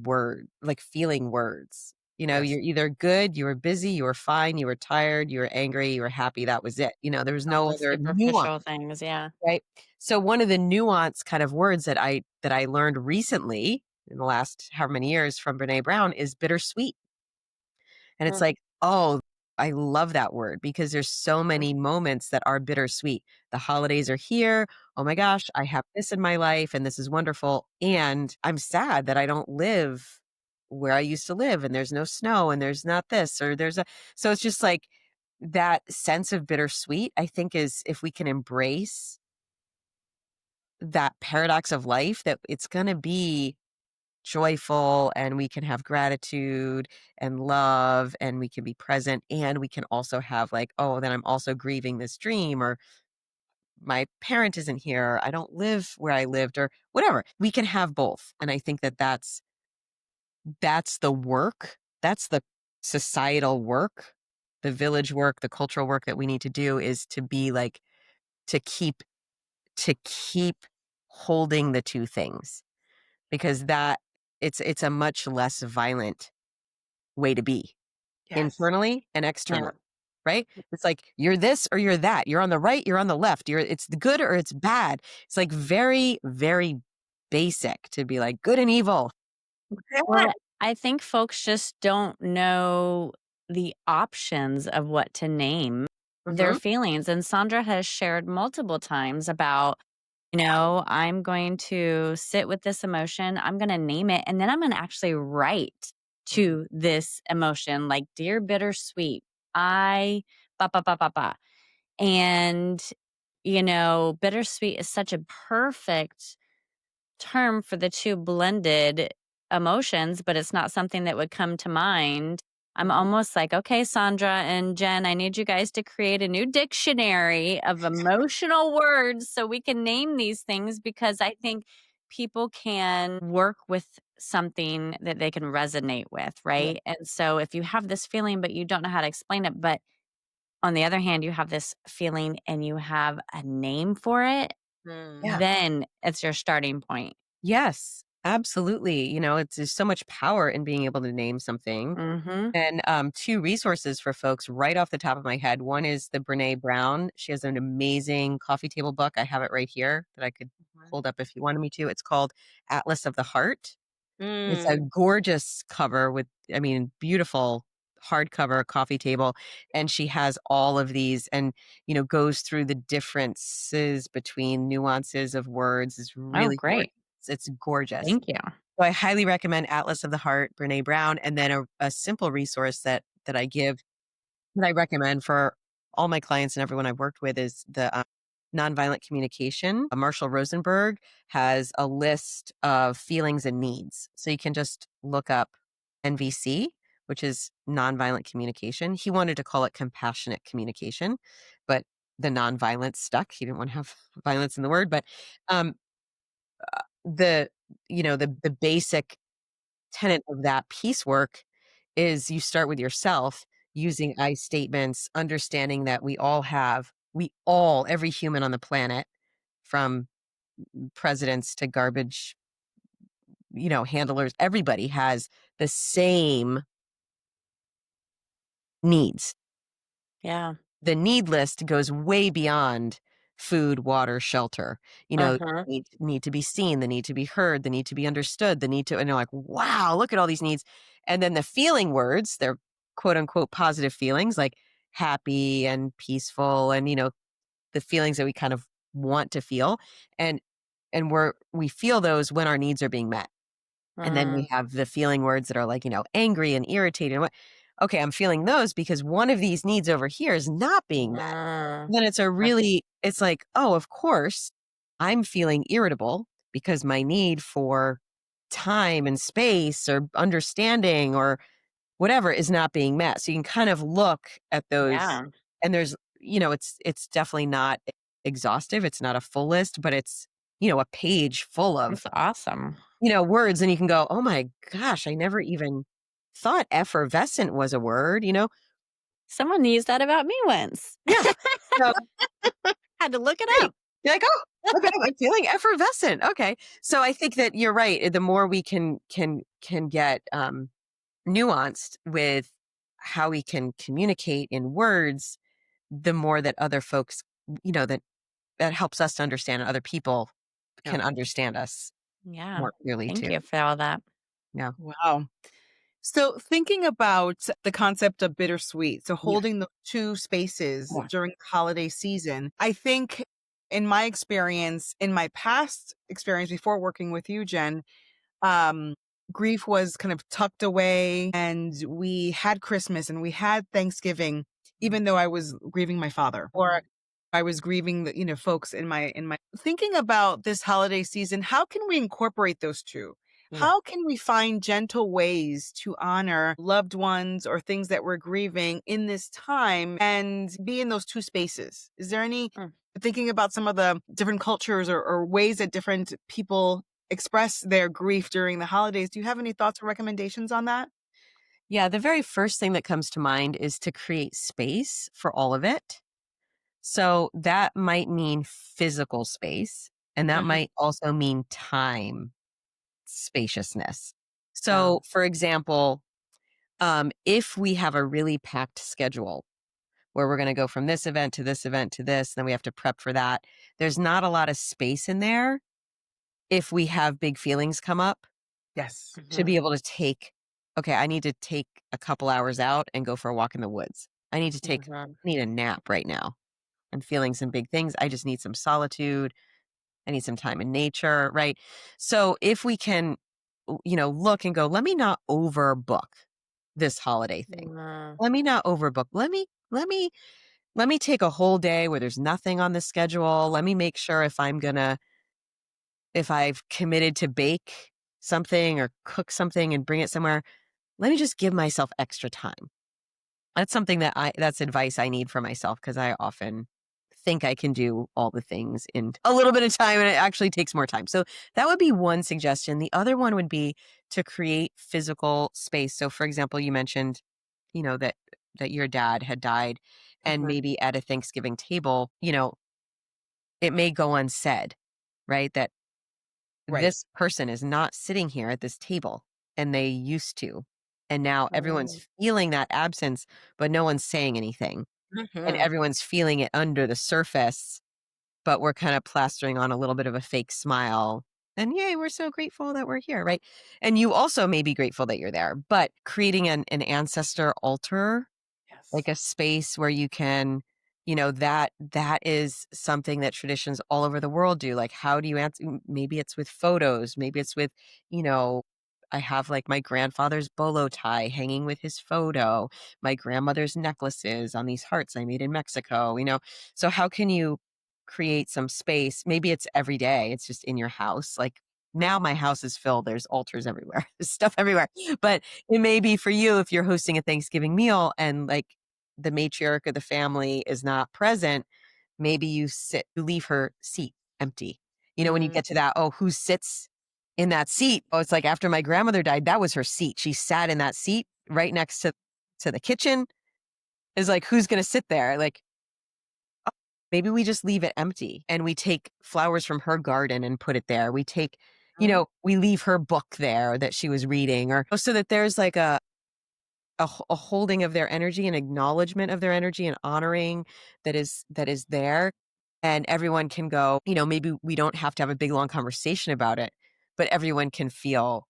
like feeling words. Yes. You're either good, you were busy, you were fine, you were tired, you were angry, you were happy. That was it. There was All no the other nuance. superficial things, yeah. Right. So one of the nuance kind of words that I learned recently in the last however many years from Brene Brown is bittersweet. And it's Mm. like, oh, I love that word because there's so many moments that are bittersweet. The holidays are here. Oh my gosh, I have this in my life and this is wonderful. And I'm sad that I don't live where I used to live, and there's no snow, and there's not this, or so it's just like that sense of bittersweet, I think, is if we can embrace that paradox of life, that it's going to be joyful and we can have gratitude and love and we can be present and we can also have like, oh, then I'm also grieving this dream or my parent isn't here, I don't live where I lived or whatever. We can have both. And I think that that's the work. That's the societal work, the village work, the cultural work that we need to do is to be like to keep holding the two things because that it's a much less violent way to be Yes. internally and Yeah. externally, right? It's like you're this or you're that. You're on the right, you're on the left. It's the good or it's bad. It's like very, very basic to be like good and evil. Well, I think folks just don't know the options of what to name their Hmm. feelings. And Sandra has shared multiple times about, I'm going to sit with this emotion, I'm going to name it, and then I'm going to actually write to this emotion, like, Dear Bittersweet, I, ba, ba, ba, ba, ba. And, bittersweet is such a perfect term for the two blended emotions, but it's not something that would come to mind. I'm almost like, okay, Sandra and Jen, I need you guys to create a new dictionary of emotional words so we can name these things because I think people can work with something that they can resonate with, Yeah. right? And so if you have this feeling, but you don't know how to explain it, but on the other hand, you have this feeling and you have a name for it, Mm. Yeah. then it's your starting point. Yes, absolutely. There's so much power in being able to name something. Mhm. And two resources for folks right off the top of my head. One is the Brene Brown. She has an amazing coffee table book. I have it right here that I could hold up if you wanted me to. It's called Atlas of the Heart. It's a Mm. gorgeous cover with, I mean, beautiful hardcover coffee table. And she has all of these and, goes through the differences between nuances of words. It's Oh, really gorgeous. great. It's gorgeous. Thank you. So I highly recommend Atlas of the Heart, Brene Brown, and then a simple resource that I give that I recommend for all my clients and everyone I've worked with is the nonviolent communication. Marshall Rosenberg has a list of feelings and needs. So you can just look up NVC, which is nonviolent communication. He wanted to call it compassionate communication, but the nonviolence stuck. He didn't want to have violence in the word, but um, the the basic tenet of that piecework is you start with yourself using I statements, understanding that every human on the planet, from presidents to garbage, handlers, everybody has the same needs. Yeah. The need list goes way beyond food, water, shelter. Uh-huh. Need to be seen, the need to be heard, the need to be understood, the need to, and you're like, wow, look at all these needs. And then the feeling words, they're quote unquote positive feelings like happy and peaceful and, the feelings that we kind of want to feel. And we feel those when our needs are being met. And then we Mm. have the feeling words that are like, angry and irritated. Okay, I'm feeling those because one of these needs over here is not being met. Mm. Then it's like, oh, of course, I'm feeling irritable because my need for time and space or understanding or whatever is not being met. So you can kind of look at those Yeah. and there's, it's definitely not exhaustive. It's not a full list, but it's, a page full That's of, awesome. words and you can go, "Oh my gosh, I never even thought effervescent was a word," Someone used that about me once. Yeah. So Had to look it great. up. You're like, "Oh, okay, I'm feeling effervescent." Okay. So I think that you're right. The more we can get nuanced with how we can communicate in words, the more that other folks, that helps us to understand and other people Yeah. can understand us Yeah. more clearly Thank too. you for all that. Yeah. Wow. So thinking about the concept of bittersweet, so Yeah. holding the two spaces Yeah. during the holiday season, I think in my experience, in my past experience before working with you, Jen, um, grief was kind of tucked away and we had Christmas and we had Thanksgiving, even though I was grieving my father or I was grieving the, folks in my thinking about this holiday season, how can we incorporate those two? Yeah. how can we find gentle ways to honor loved ones or things that we're grieving in this time and be in those two spaces? Is there any Mm. thinking about some of the different cultures or ways that different people express their grief during the holidays? Do you have any thoughts or recommendations on that? Yeah, the very first thing that comes to mind is to create space for all of it. So that might mean physical space, and that Mhm. might also mean time spaciousness. Wow. So, for example, if we have a really packed schedule where we're going to go from this event to this event to this, then we have to prep for that. There's not a lot of space in there if we have big feelings come up Yes. to Mhm. be able to take, okay, I need to take a couple hours out and go for a walk in the woods. Mhm. I need a nap right now. I'm feeling some big things. I just need some solitude. I need some time in nature, right? So if we can, look and go, let me not overbook this holiday thing. Mm. Let me not overbook. Let me take a whole day where there's nothing on the schedule. Let me make sure if I've committed to bake something or cook something and bring it somewhere, let me just give myself extra time. That's something that's advice I need for myself because I often think I can do all the things in a little bit of time and it actually takes more time. So that would be one suggestion. The other one would be to create physical space. So for example, you mentioned, that your dad had died and Mhm. maybe at a Thanksgiving table, it may go unsaid, right? That Right. this person is not sitting here at this table and they used to. And now everyone's Mm. feeling that absence, but no one's saying anything. And Mhm. everyone's feeling it under the surface, but we're kind of plastering on a little bit of a fake smile. And yay, we're so grateful that we're here, right? And you also may be grateful that you're there, but creating an ancestor altar, Yes. like a space where you can, that is something that traditions all over the world do. Like, how do you answer? Maybe it's with photos, maybe it's with, you know, I have like my grandfather's bolo tie hanging with his photo, my grandmother's necklaces on these hearts I made in Mexico, So, how can you create some space? Maybe it's every day, it's just in your house. Like, now my house is filled, there's altars everywhere, there's stuff everywhere. But it may be for you if you're hosting a Thanksgiving meal and like the matriarch of the family is not present, maybe you leave her seat empty. When you Mm. get to that, oh, who sits in that seat? Oh, it's like after my grandmother died, that was her seat. She sat in that seat right next to the kitchen. Is like, who's gonna sit there? Like, maybe we just leave it empty and we take flowers from her garden and put it there. We take, Mm. we leave her book there that she was reading, or so that there's like a holding of their energy, an acknowledgement of their energy, and honoring that is there, and everyone can go, maybe we don't have to have a big long conversation about it, but everyone can feel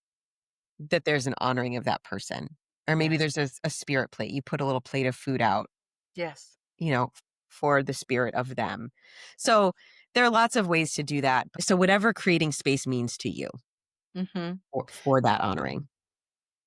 that there's an honoring of that person. Or maybe Yes. there's a spirit plate. You put a little plate of food out, Yes. for the spirit of them. So there are lots of ways to do that. So whatever creating space means to you Mhm. for that honoring.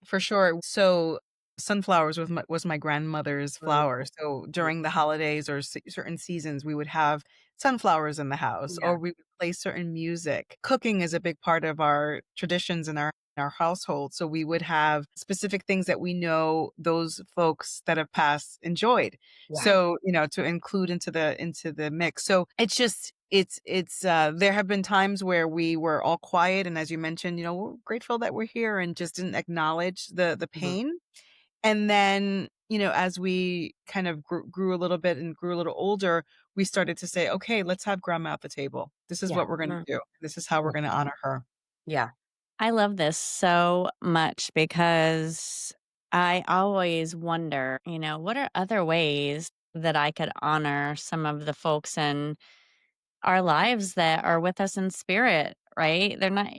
For sure. So sunflowers was my grandmother's Mm. flower. So during the holidays or certain seasons, we would have sunflowers in the house, Yeah. or we would play certain music. Cooking is a big part of our traditions in our household. So we would have specific things that we know those folks that have passed enjoyed. Yeah. So, to include into the mix. So it's there have been times where we were all quiet and as you mentioned, we're grateful that we're here and just didn't acknowledge the Mhm. pain. And then, as we kind of grew a little bit and grew a little older, we started to say, okay, let's have grandma at the table. This is Yeah. what we're going to Mm. do. This is how we're Yeah. going to honor her. Yeah. I love this so much because I always wonder, what are other ways that I could honor some of the folks in our lives that are with us in spirit, right? They're not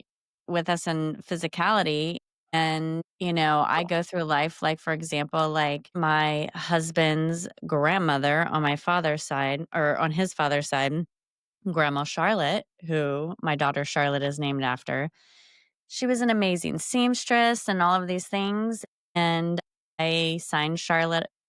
with us in physicality. And, I go through life, like, for example, like my husband's grandmother on my father's side, or on his father's side, Grandma Charlotte, who my daughter Charlotte is named after. She was an amazing seamstress and all of these things. And I signed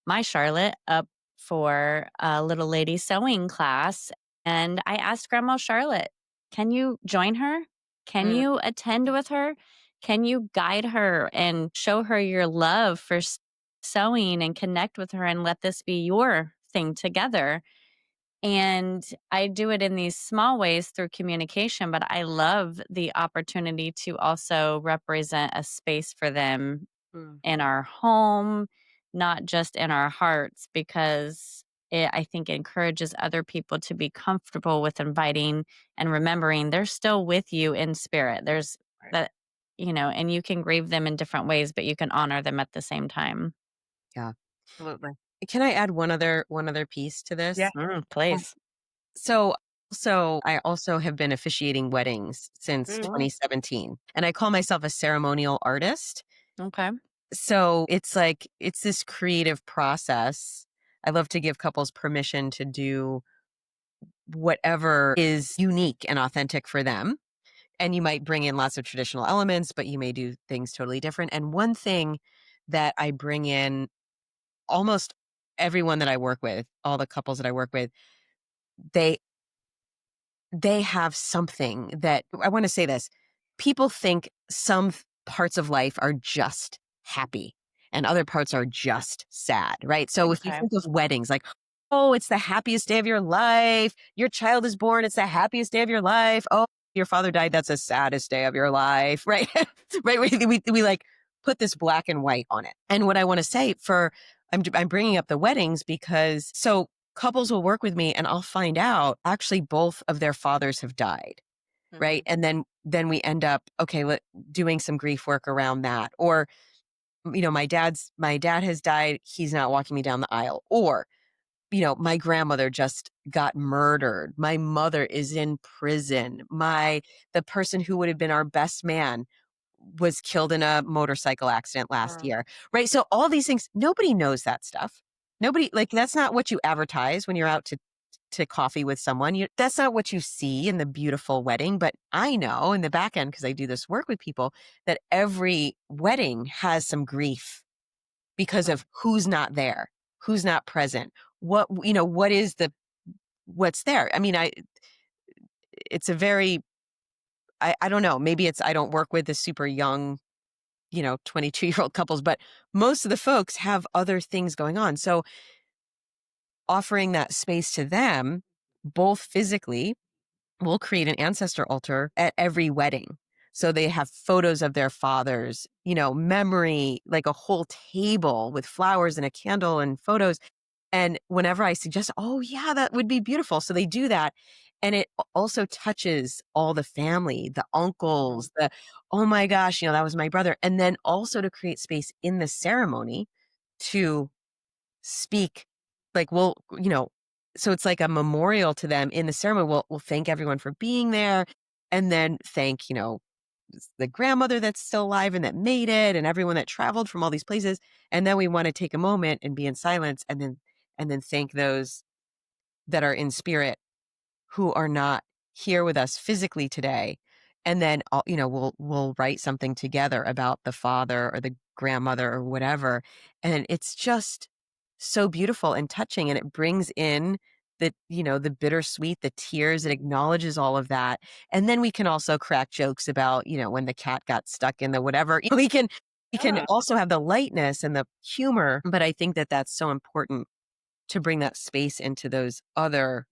my Charlotte, up for a little lady sewing class. And I asked Grandma Charlotte, can you join her? Can Mm, you attend with her? Can you guide her and show her your love for sewing and connect with her and let this be your thing together? And I do it in these small ways through communication, but I love the opportunity to also represent a space for them Mm. in our home, not just in our hearts, because it, I think, encourages other people to be comfortable with inviting and remembering they're still with you in spirit. There's Right. that, and you can grieve them in different ways, but you can honor them at the same time. Yeah. Absolutely. Can I add one other piece to Yeah. this? Um, Please. So I also have been officiating weddings since Mm, 2017, and I call myself a ceremonial artist. okay. So it's like it's this creative process. I love to give couples permission to do whatever is unique and authentic for them. And you might bring in lots of traditional elements, but you may do things totally different. And one thing that I bring in almost everyone that I work with, all the couples that I work with, they they have something that I want to say this. People think some parts of life are just happy and other parts are just sad, right? So if you Okay. think of weddings, like, oh, it's the happiest day of your life. Your child is born. It's the happiest day of your life. Oh, your father died. That's the saddest day of your life, right? Right. We like put this black and white on it. And what I want to say I'm bringing up the weddings because so couples will work with me and I'll find out actually both of their fathers have died, right? Mhm. And then we end up okay, doing some grief work around that. Or my dad has died, he's not walking me down the aisle. Or my grandmother just got murdered. My mother is in prison. The person who would have been our best man was killed in a motorcycle accident last Mm, year, right? So all these things, nobody knows that stuff. Nobody like that's not what you advertise when you're out to coffee with someone. That's not what you see in the beautiful wedding. But I know in the back end, because I do this work with people, that every wedding has some grief because Mm. of who's not there, who's not present. What is what's there? I mean, it's a very, I don't know, maybe I don't work with the super young 22-year-old couples, but most of the folks have other things going on. So offering that space to them, both physically, we'll create an ancestor altar at every wedding. So they have photos of their fathers, memory, like a whole table with flowers and a candle and photos. And whenever I suggest, oh, yeah, that would be beautiful. So they do that. And it also touches all the family, the mhm. uncles, oh my gosh, that was my brother. And then also to create space in the ceremony to speak, like, so it's like a memorial to them in the ceremony. We'll thank everyone for being there and then thank, the grandmother that's still alive and that made it and everyone that traveled from all these places. And then we want to take a moment and be in silence and then thank those that are in spirit who are not here with us physically today. And then we'll write something together about the father or the grandmother or whatever. And it's just so beautiful and touching. And it brings in the bittersweet, the tears, it acknowledges all of that. And then we can also crack jokes about, when the cat got stuck in the whatever. We can Yeah. also have the lightness and the humor. But I think that that's so important to bring that space into those other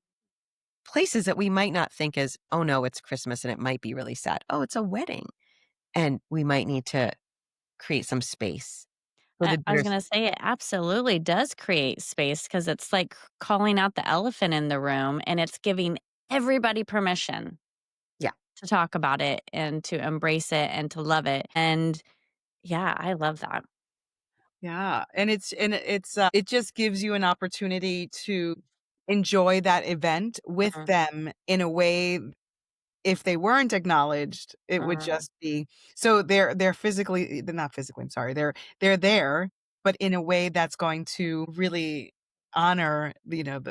places that we might not think as, oh no, it's Christmas and it might be really sad. Oh, it's a wedding. And we might need to create some space for the I was bitter. gonna say it absolutely does create space because it's like calling out the elephant in the room, and it's giving everybody permission Yeah. to talk about it and to embrace it and to love it. And yeah, I love that. Yeah. It just gives you an opportunity to enjoy that event with Mhm, them in a way. If they weren't acknowledged, it would mhm. just be so they're not physically, I'm sorry, they're there, but in a way that's going to really honor,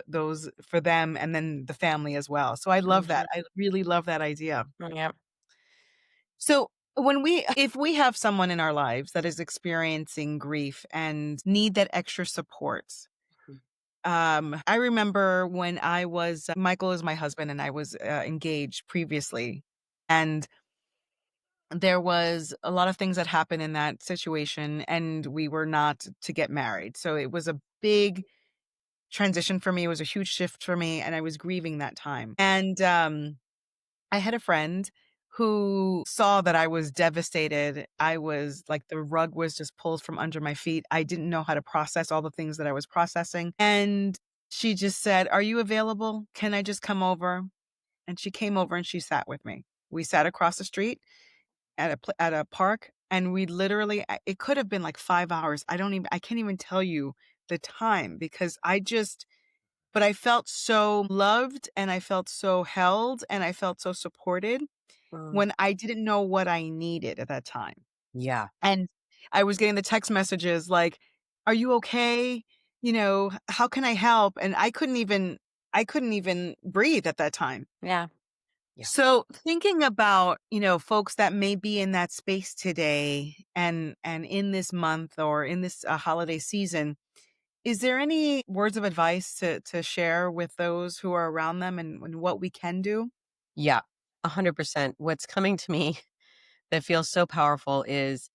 those for them and then the family as well. So I love that. Mhm. I really love that idea. Yep. So if we have someone in our lives that is experiencing grief and need that extra support, Mhm. I remember when Michael is my husband and I was engaged previously. And there was a lot of things that happened in that situation, and we were not to get married. So it was a big transition for me. It was a huge shift for me, and I was grieving that time. And I had a friend who saw that I was devastated. I was like, the rug was just pulled from under my feet. I didn't know how to process all the things that I was processing. And she just said, "Are you available? Can I just come over?" And she came over and she sat with me. We sat across the street at at a park, and we literally, it could have been like 5 hours. I can't even tell you the time, because but I felt so loved, and I felt so held, and I felt so supported Mm. when I didn't know what I needed at that time. Yeah. And I was getting the text messages like, "Are you okay? How can I help?" And I couldn't even breathe at that time. Yeah. Yeah. So thinking about, folks that may be in that space today, and in this month or in this holiday season, is there any words of advice to share with those who are around them, and what we can do? Yeah. 100%. What's coming to me that feels so powerful is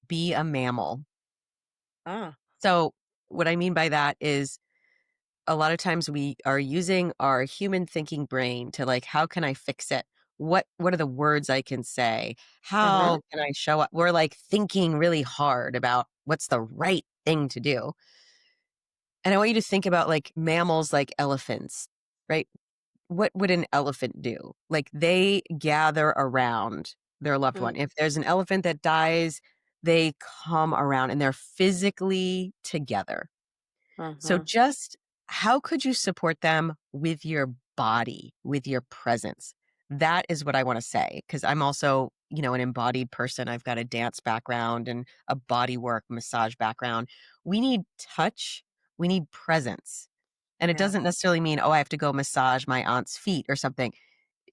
be a mammal. Ah. So, what I mean by that is a lot of times we are using our human thinking brain to like, how can I fix it? What are the words I can say? Uh-huh. How can I show up? We're like thinking really hard about what's the right thing to do. And I want you to think about like mammals like elephants, right? What would an elephant do? Like they gather around their loved one. If there's an elephant that dies, they come around and they're physically together. So Mm-hmm. just how could you support them with your body, with your presence? That is what I want to say because I'm also, an embodied person. I've got a dance background and a body work massage background. We need touch, we need presence. And it Yeah. doesn't necessarily mean, oh, I have to go massage my aunt's feet or something.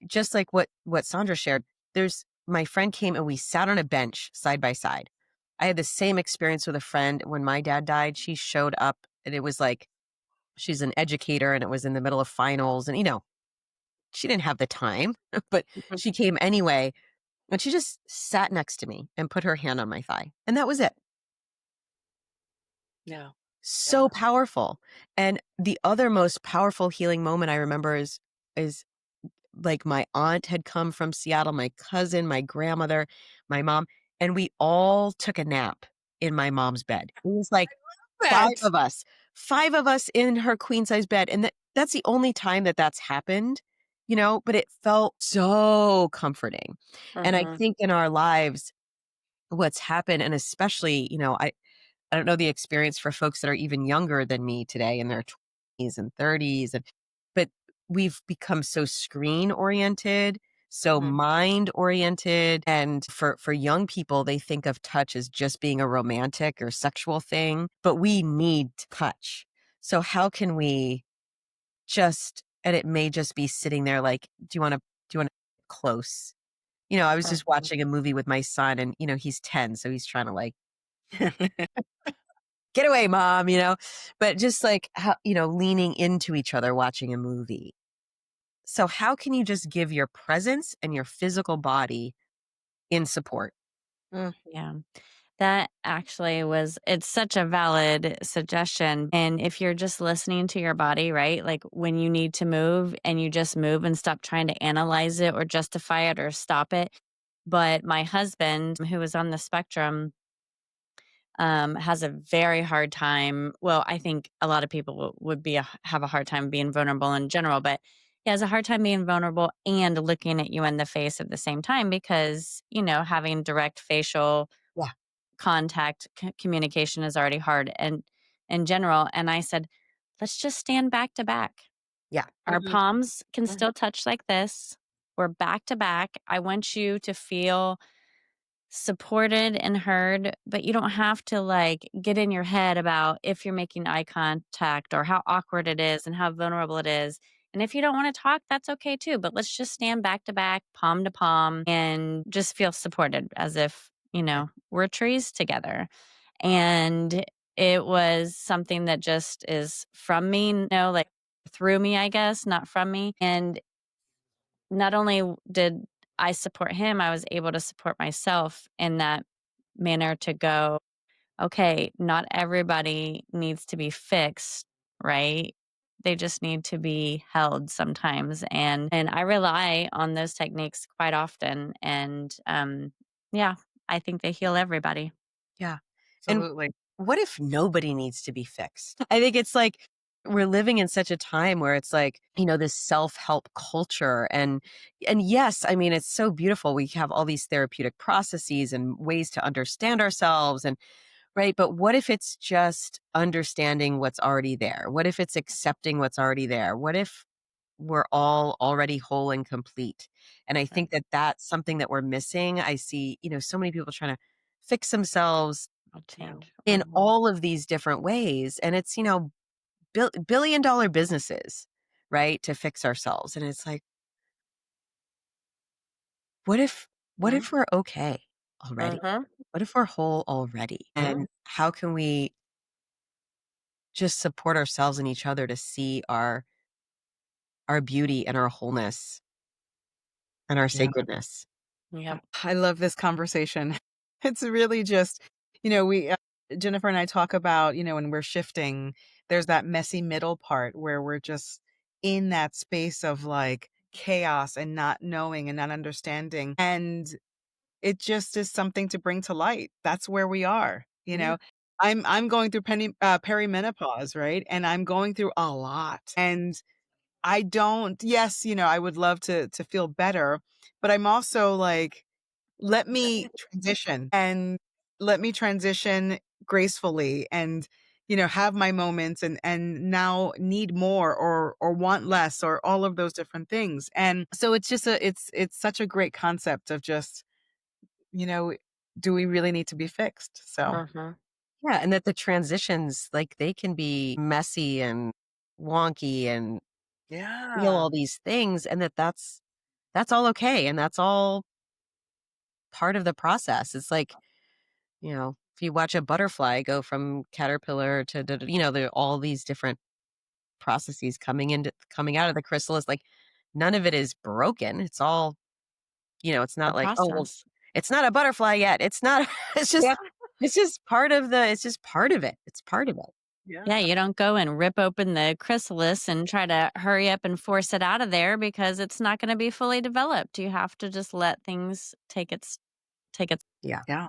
Just like what Sandra shared, there's my friend came and we sat on a bench side by side. I had the same experience with a friend when my dad died. She showed up and it was like she's an educator and it was in the middle of finals and she didn't have the time, but she came anyway and she just sat next to me and put her hand on my thigh. And that was it. Yeah. So Yeah. powerful. And the other most powerful healing moment I remember is like my aunt had come from Seattle, my cousin, my grandmother, my mom, and we all took a nap in my mom's bed. It was like 5 That. of us, 5 of us in her queen size bed, and that's the only time that that's happened, but it felt so comforting. And I Mm-hmm. think in our lives, what's happened, and especially, I don't know the experience for folks that are even younger than me today in their 20s and 30s, but we've become so screen oriented, so Mhm. mind oriented, and for young people they think of touch as just being a romantic or sexual thing, but we need touch. So how can we just and it may just be sitting there like, do you want to close? I was just Mhm. watching a movie with my son and he's 10, so he's trying to like get away, mom, but just like how, leaning into each other, watching a movie. So, how can you just give your presence and your physical body in support? Mm. Yeah. That actually it's such a valid suggestion. And if you're just listening to your body, right? Like when you need to move and you just move and stop trying to analyze it or justify it or stop it. But my husband, who is on the spectrum, has a very hard time. Well, I think a lot of people would have a hard time being vulnerable in general, but he has a hard time being vulnerable and looking at you in the face at the same time because, having direct facial Yeah. contact communication is already hard and in general. And I said, let's just stand back to back. Yeah. Our Mhm. palms can Mhm. still touch like this. We're back to back. I want you to feel supported and heard, but you don't have to like get in your head about if you're making eye contact or how awkward it is and how vulnerable it is. And if you don't want to talk, that's okay too. But let's just stand back to back, palm to palm, and just feel supported as if, Yeah. we're trees together. And it was something that just is from me, like through me, I guess, not from me. And not only did I support him, I was able to support myself in that manner to go, okay, not everybody needs to be fixed, right? They just need to be held sometimes. And I rely on those techniques quite often. And yeah, I think they heal everybody. Yeah. And Absolutely. what if nobody needs to be fixed? I think it's like we're living in such a time where it's like, this self-help culture and yes, I mean it's so beautiful. We have all these therapeutic processes and ways to understand ourselves and right, but what if it's just understanding what's already there? What if it's accepting what's already there? What if we're all already whole and complete? And I Right. think that that's something that we're missing. I see, so many people trying to fix themselves I'll Yeah. change. in Mhm. all of these different ways. And it's, billion dollar businesses, right? To fix ourselves. And it's like, what if, what Mhm. if we're okay already? Mhm. What if we're whole already? And how can we just support ourselves and each other to see our beauty and our wholeness and our Yeah. sacredness? Yep. I love this conversation. It's really just, we, Jennifer and I talk about, when we're shifting, there's that messy middle part where we're just in that space of like chaos and not knowing and not understanding. And it just is something to bring to light. That's where we are, Yeah. I'm going through perimenopause, right? And I'm going through a lot. And I don't, yes, I would love to feel better, but I'm also like, let me transition and let me transition gracefully and have my moments and now need more or want less or all of those different things. And so it's just it's such a great concept of just, you know, do we really need to be fixed? So Mhm. Yeah. And that the transitions, like they can be messy and wonky and feel yeah. all these things. And that's all okay. And that's all part of the process. It's like, if you watch a butterfly go from caterpillar to, there are all these different processes coming out of the chrysalis. Like none of it is broken. It's all, it's The not like, oh, well, process. it's not a butterfly yet. It's not, it's just, Yeah. it's just part of it. It's part of it. Yeah, Yeah. you don't go and rip open the chrysalis and try to hurry up and force it out of there because it's not going to be fully developed. You have to just let things take its. Yeah. Yeah.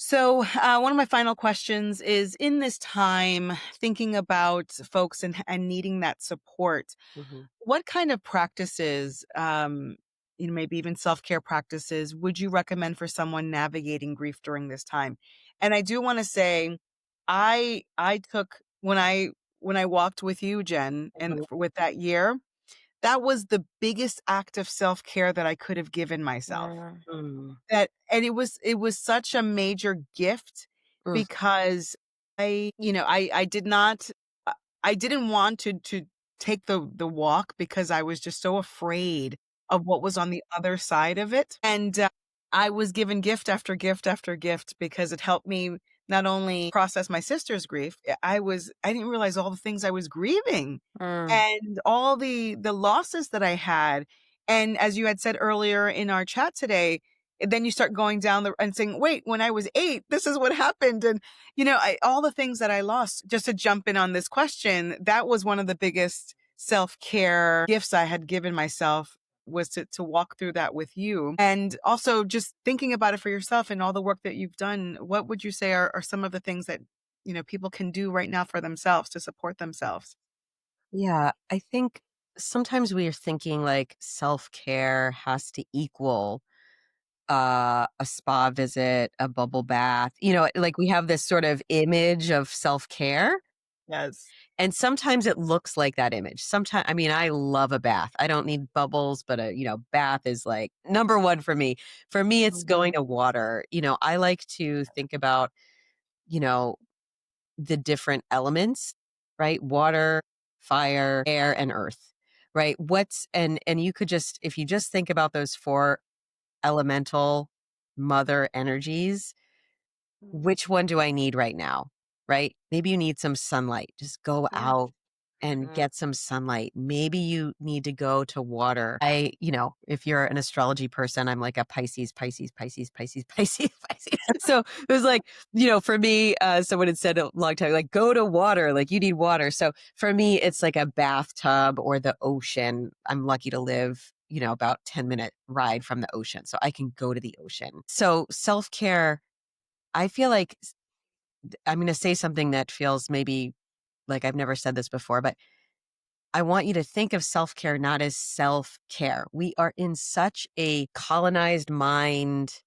So, one of my final questions is in this time thinking about folks and needing that support, Hmm. what kind of practices, maybe even self care practices, would you recommend for someone navigating grief during this time? And I do want to say, I took when I walked with you, Jen, and Hmm. with that year, that was the biggest act of self care that I could have given myself. Mm, Mm. That and it was such a major gift Mm. because I did not I didn't want to take the walk because I was just so afraid of what was on the other side of it, and, I was given gift after gift after gift because it helped me not only process my sister's grief, I didn't realize all the things I was grieving mm, and all the losses that I had, and as you had said earlier in our chat today, then you start going down the and saying, "Wait, when I was 8, this is what happened," and, all the things that I lost just to jump in on this question, that was one of the biggest self-care gifts I had given myself was to walk through that with you, and also just thinking about it for yourself and all the work that you've done, what would you say are some of the things that, people can do right now for themselves to support themselves? Yeah. I think sometimes we are thinking like self care has to equal a spa visit, a bubble bath. Like we have this sort of image of self care. Yes. And sometimes it looks like that image. Sometimes, I mean, I love a bath. I don't need bubbles, but bath is like number one for me. For me, it's going mhm, to water. I like to think about, you know, the different elements, right? Water, fire, air, and earth, right? And you could just, if you just think about those four elemental mother energies, mm. which one do I need right now? Right? Maybe you need some sunlight. Just go Yeah. out, and Mm. get some sunlight. Maybe you need to go to water. If you're an astrology person, I'm like a Pisces, Pisces, Pisces, Pisces, Pisces, Pisces. So it was like, for me, someone had said a long time, like, go to water, like you need water. So for me, it's like a bathtub or the ocean. I'm lucky to live, about 10-minute ride from the ocean. So I can go to the ocean. So self-care, I feel like I'm going to say something that feels maybe like I've never said this before, but I want you to think of self-care not as self-care. We are in such a colonized mind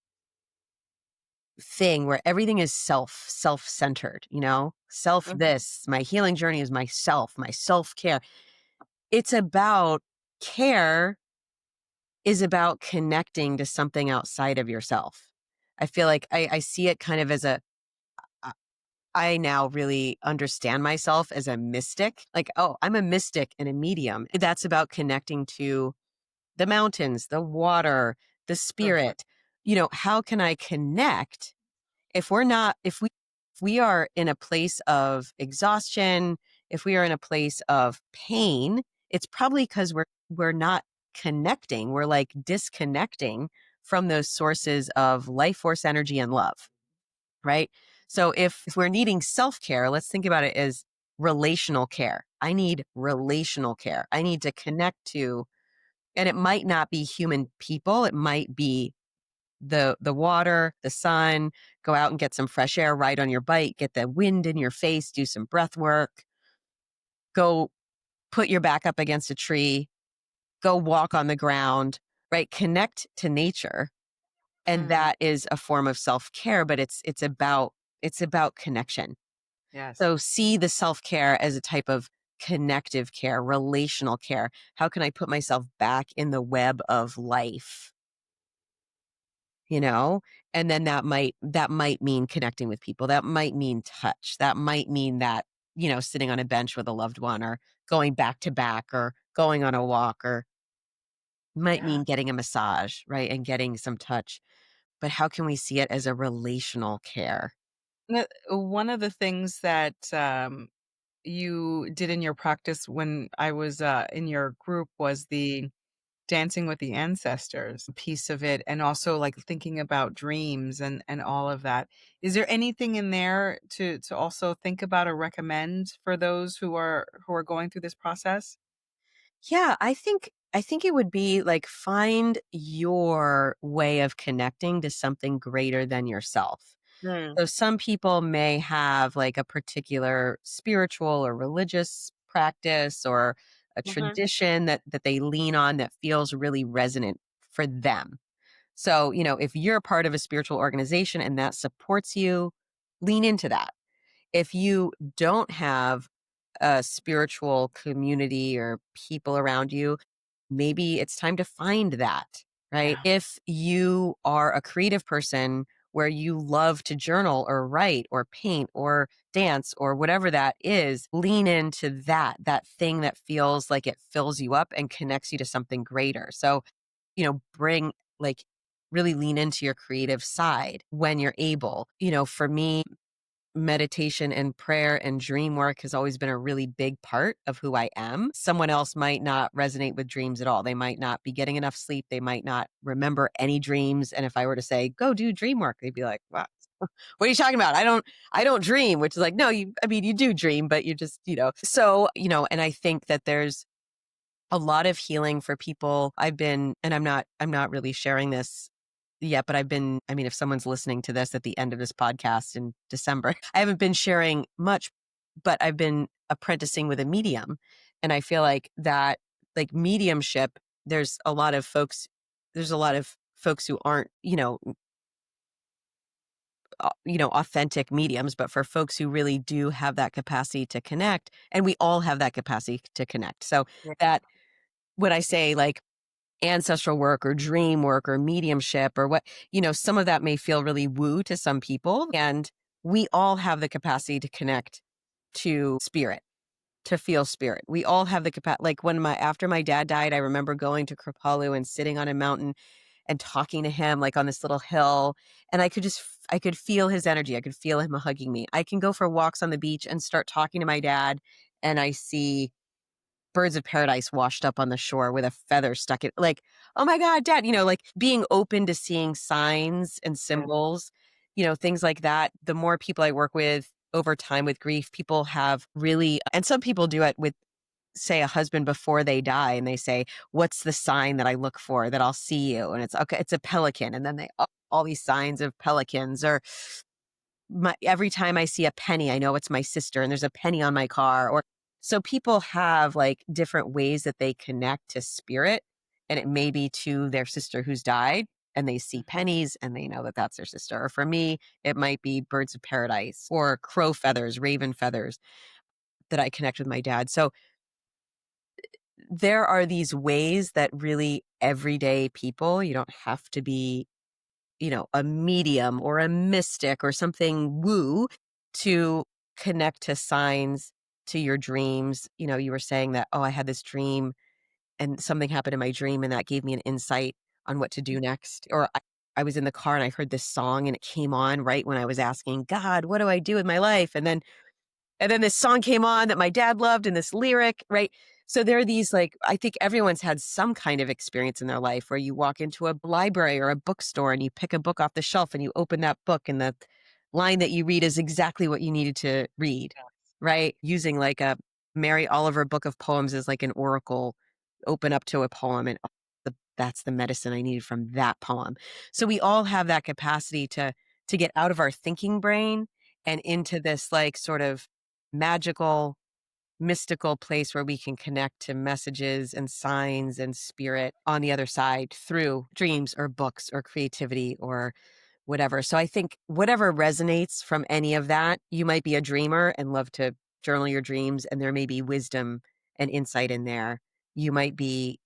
thing where everything is self-centered, self Mhm. this, my healing journey is myself, my self-care. It's about care is about connecting to something outside of yourself. I feel like I see it kind of as I now really understand myself as a mystic. Like, oh, I'm a mystic and a medium. That's about connecting to the mountains, the water, the Mhm. spirit. How can I connect if we are in a place of exhaustion, if we are in a place of pain, it's probably because we're not connecting. We're like disconnecting from those sources of life force energy and love, right? So if we're needing self-care, let's think about it as relational care. I need relational care. I need to connect to, and it might not be human people. It might be the water, the sun, go out and get some fresh air, ride on your bike, get the wind in your face, do some breath work, go put your back up against a tree, go walk on the ground, right? Connect to nature. And Mm. that is a form of self-care, but it's about connection. Yes. So see the self-care as a type of connective care, relational care. How can I put myself back in the web of life? you know and then that might mean connecting with people, that might mean touch, that might mean that sitting on a bench with a loved one, or going back to back, or going on a walk, or might Yeah. mean getting a massage, right, and getting some touch. But how can we see it as a relational care? One of the things that you did in your practice when I was in your group was the dancing with the ancestors piece of it, and also like thinking about dreams and all of that. Is there anything in there to also think about or recommend for those who are going through this process? Yeah, I think it would be like, find your way of connecting to something greater than yourself. Mm. So some people may have like a particular spiritual or religious practice, or a Mhm. tradition that they lean on that feels really resonant for them. So, if you're part of a spiritual organization and that supports you, lean into that. If you don't have a spiritual community or people around you, maybe it's time to find that, right? Yeah. If you are a creative person where you love to journal or write or paint or dance or whatever that is, lean into that thing that feels like it fills you up and connects you to something greater. So, bring like really lean into your creative side when you're able. For me, meditation and prayer and dream work has always been a really big part of who I am. Someone else might not resonate with dreams at all. They might not be getting enough sleep. They might not remember any dreams. And if I were to say, go do dream work, they'd be like, what? What are you talking about? I don't dream, which is like, no, you do dream, but you just, so, and I think that there's a lot of healing for people. And I'm not really sharing this yet, but if someone's listening to this at the end of this podcast in December, I haven't been sharing much, but I've been apprenticing with a medium. And I feel like that, like mediumship, there's a lot of folks who aren't, authentic mediums, but for folks who really do have that capacity to connect, and we all have that capacity to connect. So Yeah. that, when I say like ancestral work or dream work or mediumship or what, some of that may feel really woo to some people. And we all have the capacity to connect to spirit, to feel spirit. We all have the capacity. Like after my dad died, I remember going to Kripalu and sitting on a mountain and talking to him, like on this little hill. And I could feel his energy. I could feel him hugging me. I can go for walks on the beach and start talking to my dad, and I see birds of paradise washed up on the shore with a feather stuck in, like, oh my God, dad, like being open to seeing signs and Yeah. symbols, things like that. The more people I work with over time with grief, people have really, and some people do it with, say, a husband before they die, and they say, what's the sign that I look for that I'll see you? And it's okay, it's a pelican. And then they, all these signs of pelicans, or every time I see a penny, I know it's my sister and there's a penny on my car. Or so people have like different ways that they connect to spirit, and it may be to their sister who's died and they see pennies and they know that that's their sister. Or for me, it might be birds of paradise or crow feathers, raven feathers that I connect with my dad. So there are these ways that really everyday people, you don't have to be, a medium or a mystic or something woo to connect to signs, to your dreams. You were saying that, oh, I had this dream and something happened in my dream and that gave me an insight on what to do next. Or I was in the car and I heard this song and it came on right when I was asking God, what do I do with my life? And then this song came on that my dad loved and this lyric, right? So there are these, like, I think everyone's had some kind of experience in their life where you walk into a library or a bookstore and you pick a book off the shelf and you open that book and the line that you read is exactly what you needed to read, right? Using like a Mary Oliver book of poems as like an oracle, open up to a poem and that's the medicine I needed from that poem. So we all have that capacity to get out of our thinking brain and into this like sort of magical, mystical place where we can connect to messages and signs and spirit on the other side through dreams or books or creativity or whatever. So I think whatever resonates from any of that, you might be a dreamer and love to journal your dreams, and there may be wisdom and insight in there. You might be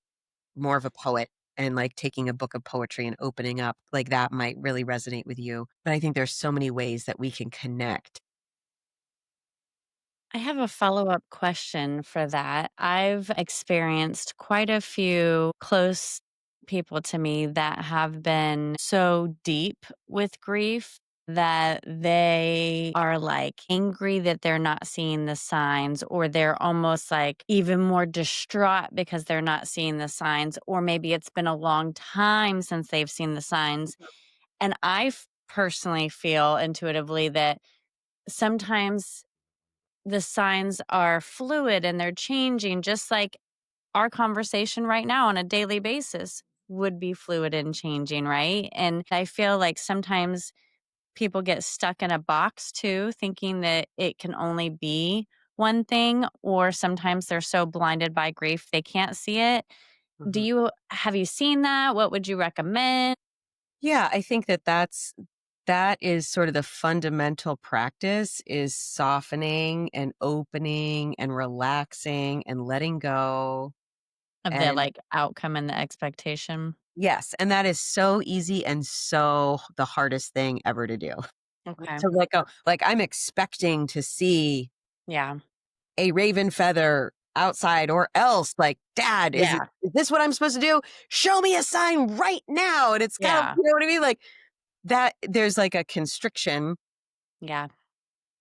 more of a poet and like taking a book of poetry and opening up, like that might really resonate with you. But I think there's so many ways that we can connect. I have a follow-up question for that. I've experienced quite a few close people to me that have been so deep with grief that they are like angry that they're not seeing the signs, or they're almost like even more distraught because they're not seeing the signs, or maybe it's been a long time since they've seen the signs. And personally feel intuitively that sometimes the signs are fluid and they're changing, just like our conversation right now on a daily basis would be fluid and changing, right? And I feel like sometimes people get stuck in a box too, thinking that it can only be one thing, or sometimes they're so blinded by grief they can't see it. Mhm. Have you seen that? What would you recommend? Yeah, I think that is sort of the fundamental practice, is softening and opening and relaxing and letting go. Of the And like outcome and the expectation? yes, and that is so easy and so the hardest thing ever to do. Okay. To let go. Like, I'm expecting to see Yeah. a raven feather outside, or else like, dad, Yeah. is this what I'm supposed to do? Show me a sign right now. And it's kind of, Yeah. you know what I mean? Like that, there's like a constriction Yeah.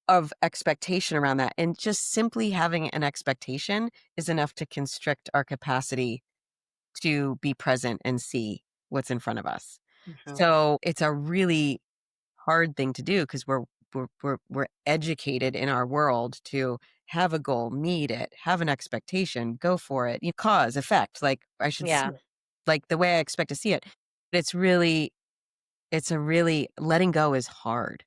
of expectation around that. And just simply having an expectation is enough to constrict our capacity to be present and see what's in front of us. Mhm. So it's a really hard thing to do because we're educated in our world to have a goal, meet it, have an expectation, go for it, cause, effect, like I should see Yeah. it, like the way I expect to see it. But it's a really letting go is hard.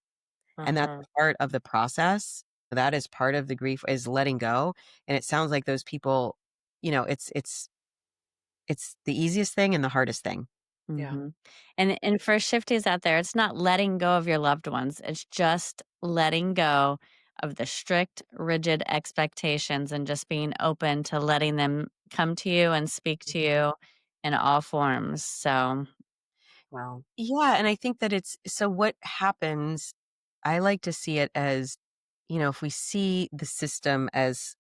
And that's Mhm. part of the process. That is part of the grief, is letting go. And it sounds like those people, it's the easiest thing and the hardest thing. Yeah. Mhm. And for shifties out there, it's not letting go of your loved ones. It's just letting go of the strict, rigid expectations and just being open to letting them come to you and speak to you in all forms. So, Wow. Yeah, and I think that it's so what happens, I like to see it as, if we see the system as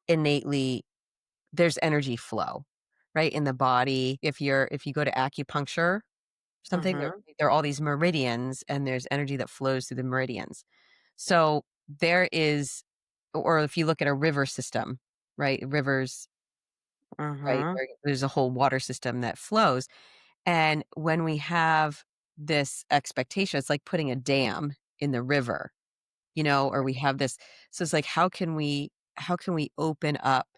innately, there's energy flow, right, in the body. If you go to acupuncture or something, mhm. there are all these meridians and there's energy that flows through the meridians. So there is, or if you look at a river system, right? Rivers right? Mhm. There's a whole water system that flows. And when we have this expectation, it's like putting a dam in the river, or we have this. So it's like, how can we open up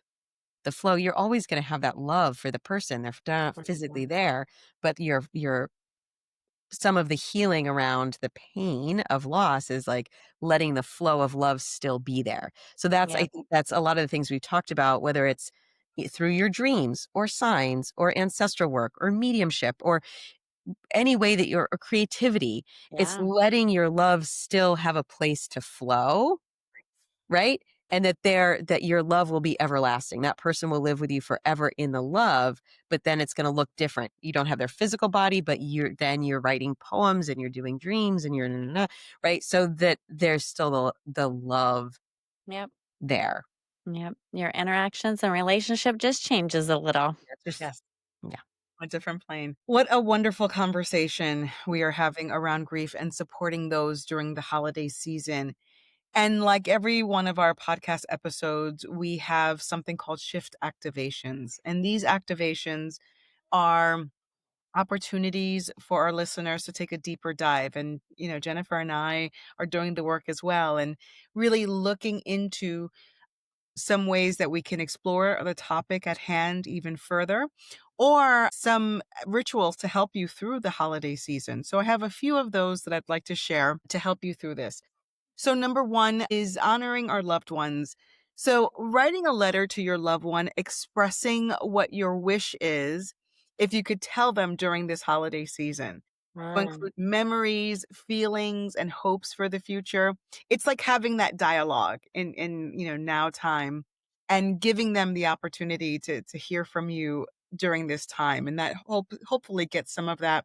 the flow? You're always going to have that love for the person. They're not physically Mhm. there, but your some of the healing around the pain of loss is like letting the flow of love still be there. So I Yep. think that's a lot of the things we've talked about, whether it's through your dreams or signs or ancestral work or mediumship or any way that your or creativity, it's Yeah. letting your love still have a place to flow, right? And that your love will be everlasting. That person will live with you forever in the love, but then it's going to look different. You don't have their physical body, but you're writing poems and you're doing dreams and you're right? So that there's still the love Yep. there. Yep. Your interactions and relationship just changes a little. It's just Yes. yeah. A different plane. What a wonderful conversation we are having around grief and supporting those during the holiday season. And like every one of our podcast episodes, we have something called shift activations. And these activations are opportunities for our listeners to take a deeper dive. And, Jennifer and I are doing the work as well and really looking into some ways that we can explore the topic at hand even further, or some rituals to help you through the holiday season. So I have a few of those that I'd like to share to help you through this. So, number one is honoring our loved ones. So, writing a letter to your loved one expressing what your wish is, if you could tell them during this holiday season, to Mm. include memories, feelings, and hopes for the future. It's like having that dialogue in now time and giving them the opportunity to hear from you during this time, and that hopefully gets some of that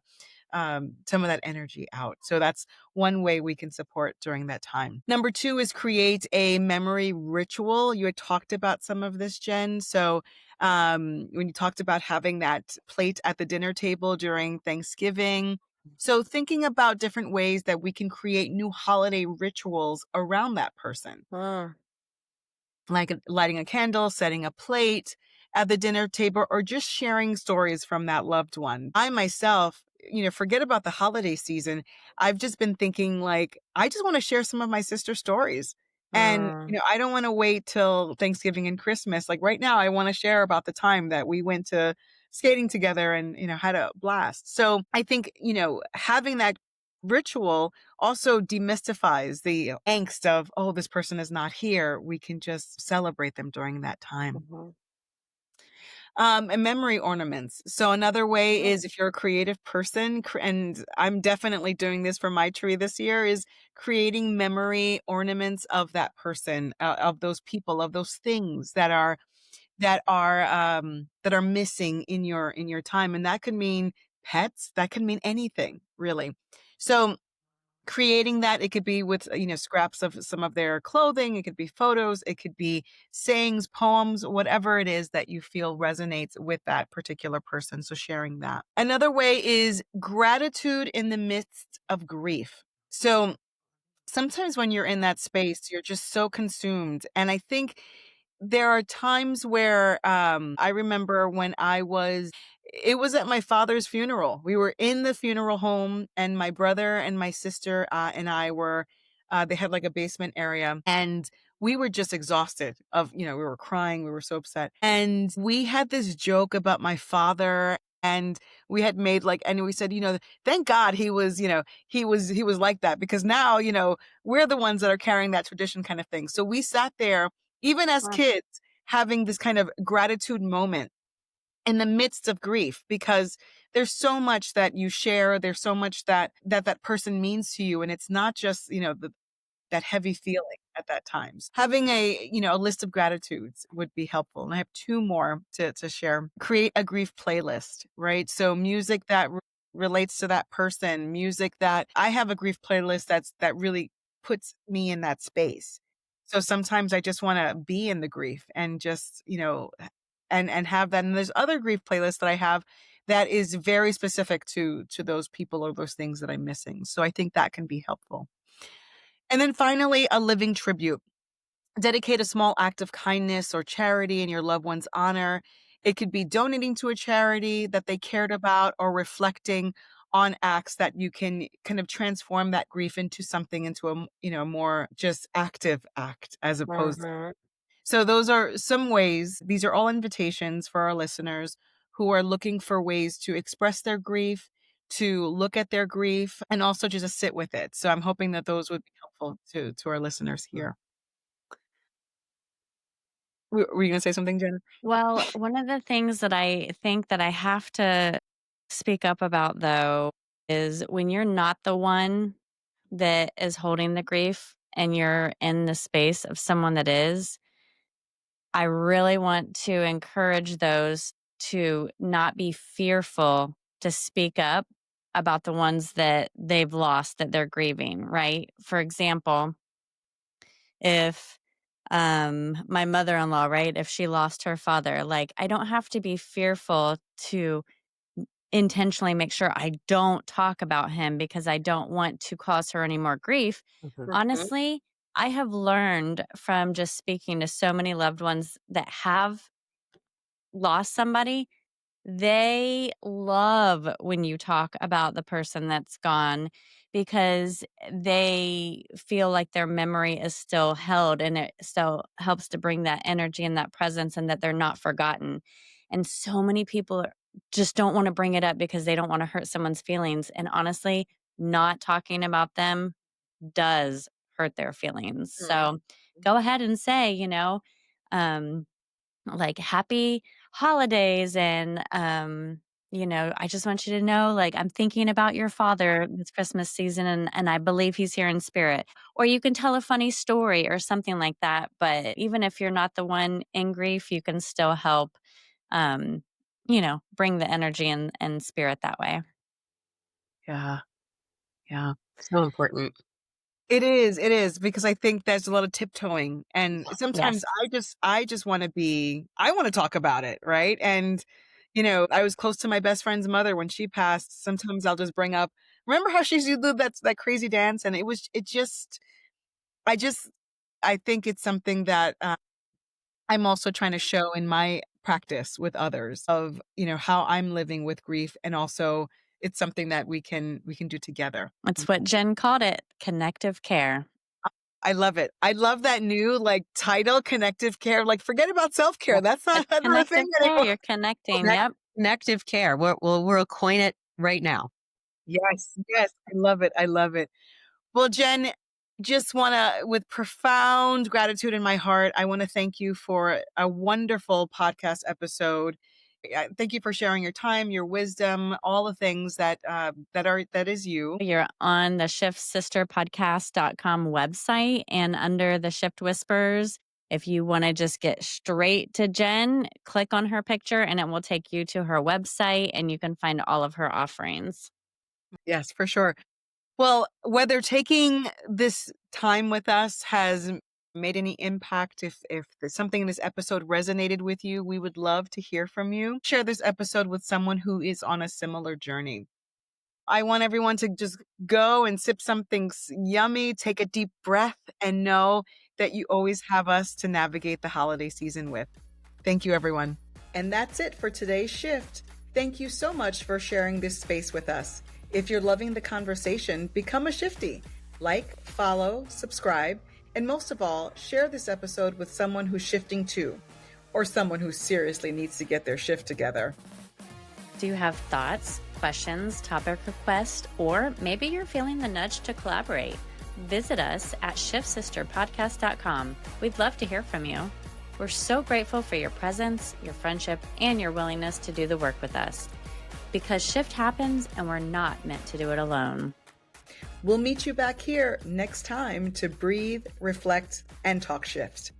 energy out. So that's one way we can support during that time. Number two is create a memory ritual. You had talked about some of this, Jen. So when you talked about having that plate at the dinner table during Thanksgiving. So thinking about different ways that we can create new holiday rituals around that person, Mm. like lighting a candle, setting a plate at the dinner table, or just sharing stories from that loved one. I myself, forget about the holiday season. I've just been thinking, like, I just want to share some of my sister's stories. And, Mm. I don't want to wait till Thanksgiving and Christmas. Like right now, I want to share about the time that we went to skating together and, had a blast. So I think, having that ritual also demystifies the angst of, oh, this person is not here. We can just celebrate them during that time. Mhm. And memory ornaments. So another way Mm. is if you're a creative person, and I'm definitely doing this for my tree this year, is creating memory ornaments of that person, of those people, of those things that are missing in your time, and that could mean pets, that could mean anything really. So creating that, it could be with, scraps of some of their clothing, it could be photos, it could be sayings, poems, whatever it is that you feel resonates with that particular person. So sharing that. Another way is gratitude in the midst of grief. So sometimes when you're in that space, you're just so consumed. And I think there are times where I remember when it was at my father's funeral. We were in the funeral home, and my brother and my sister and I they had like a basement area, and we were just exhausted we were crying, we were so upset. And we had this joke about my father. And we had made and we said, thank God he was like that, because now, we're the ones that are carrying that tradition kind of thing. So we sat there, even as Mm. kids, having this kind of gratitude moment in the midst of grief, because there's so much that you share. There's so much that person means to you. And it's not just, that heavy feeling at that times. Having a list of gratitudes would be helpful. And I have two more to share. Create a grief playlist, right? So music that relates to that person, music that I have a grief playlist that really puts me in that space. So sometimes I just want to be in the grief and just, and have that. And there's other grief playlists that I have that is very specific to those people or those things that I'm missing. So I think that can be helpful. And then finally, a living tribute. Dedicate a small act of kindness or charity in your loved one's honor. It could be donating to a charity that they cared about, or reflecting on acts that you can kind of transform that grief into something, into a more just active act as opposed. Mhm. So those are some ways. These are all invitations for our listeners who are looking for ways to express their grief, to look at their grief, and also just sit with it. So I'm hoping that those would be helpful to our listeners here. Were you going to say something, Jen? Well, one of the things that I think that I have to speak up about, though, is when you're not the one that is holding the grief and you're in the space of someone that is, I really want to encourage those to not be fearful to speak up about the ones that they've lost that they're grieving, right? For example, if my mother-in-law, right, if she lost her father, like I don't have to be fearful to intentionally make sure I don't talk about him because I don't want to cause her any more grief. Mhm. Mhm. Honestly, I have learned from just speaking to so many loved ones that have lost somebody, they love when you talk about the person that's gone because they feel like their memory is still held and it still helps to bring that energy and that presence and that they're not forgotten. And so many people just don't want to bring it up because they don't want to hurt someone's feelings. And honestly, not talking about them does hurt their feelings. Mhm. So go ahead and say, um, like happy holidays and I just want you to know, like, I'm thinking about your father this Christmas season and I believe he's here in spirit. Or you can tell a funny story or something like that. But even if you're not the one in grief, you can still help um, bring the energy and spirit that way. Yeah. Yeah. So important. It is, because I think there's a lot of tiptoeing, and sometimes Yes. I just I wanna talk about it, right? And, I was close to my best friend's mother when she passed. Sometimes I'll just bring up, "Remember how she used to do that crazy dance?" And it just I just I think it's something that, I'm also trying to show in my practice with others of, how I'm living with grief, and also it's something that we can do together. It's what Jen called it, connective care. I love it. I love that new, title, connective care. Like, forget about self-care. Yep. That's not It's that's not a thing connective care. anymore. You're connecting. Connect- Yep. Connective care. We'll coin it right now. Yes, yes. I love it. I love it. Well, Jen, just wanna, with profound gratitude in my heart, I wanna thank you for a wonderful podcast episode. Thank you for sharing your time, your wisdom, all the things that is you. You're on the shift sister podcast.com website and under the Shift Whispers. If you want to just get straight to Jen, click on her picture and it will take you to her website and you can find all of her offerings. Yes, for sure. Well, whether taking this time with us has made any impact, if there's something in this episode resonated with you, we would love to hear from you. Share this episode with someone who is on a similar journey. I want everyone to just go and sip something yummy, take a deep breath, and know that you always have us to navigate the holiday season with. Thank you, everyone. And that's it for today's shift. Thank you so much for sharing this space with us. If you're loving the conversation, become a Shifty. Like, follow, subscribe, and most of all, share this episode with someone who's shifting too, or someone who seriously needs to get their shift together. Do you have thoughts, questions, topic requests, or maybe you're feeling the nudge to collaborate? Visit us at shiftsisterpodcast.com. We'd love to hear from you. We're so grateful for your presence, your friendship, and your willingness to do the work with us. Because shift happens and we're not meant to do it alone. We'll meet you back here next time to breathe, reflect, and talk shift.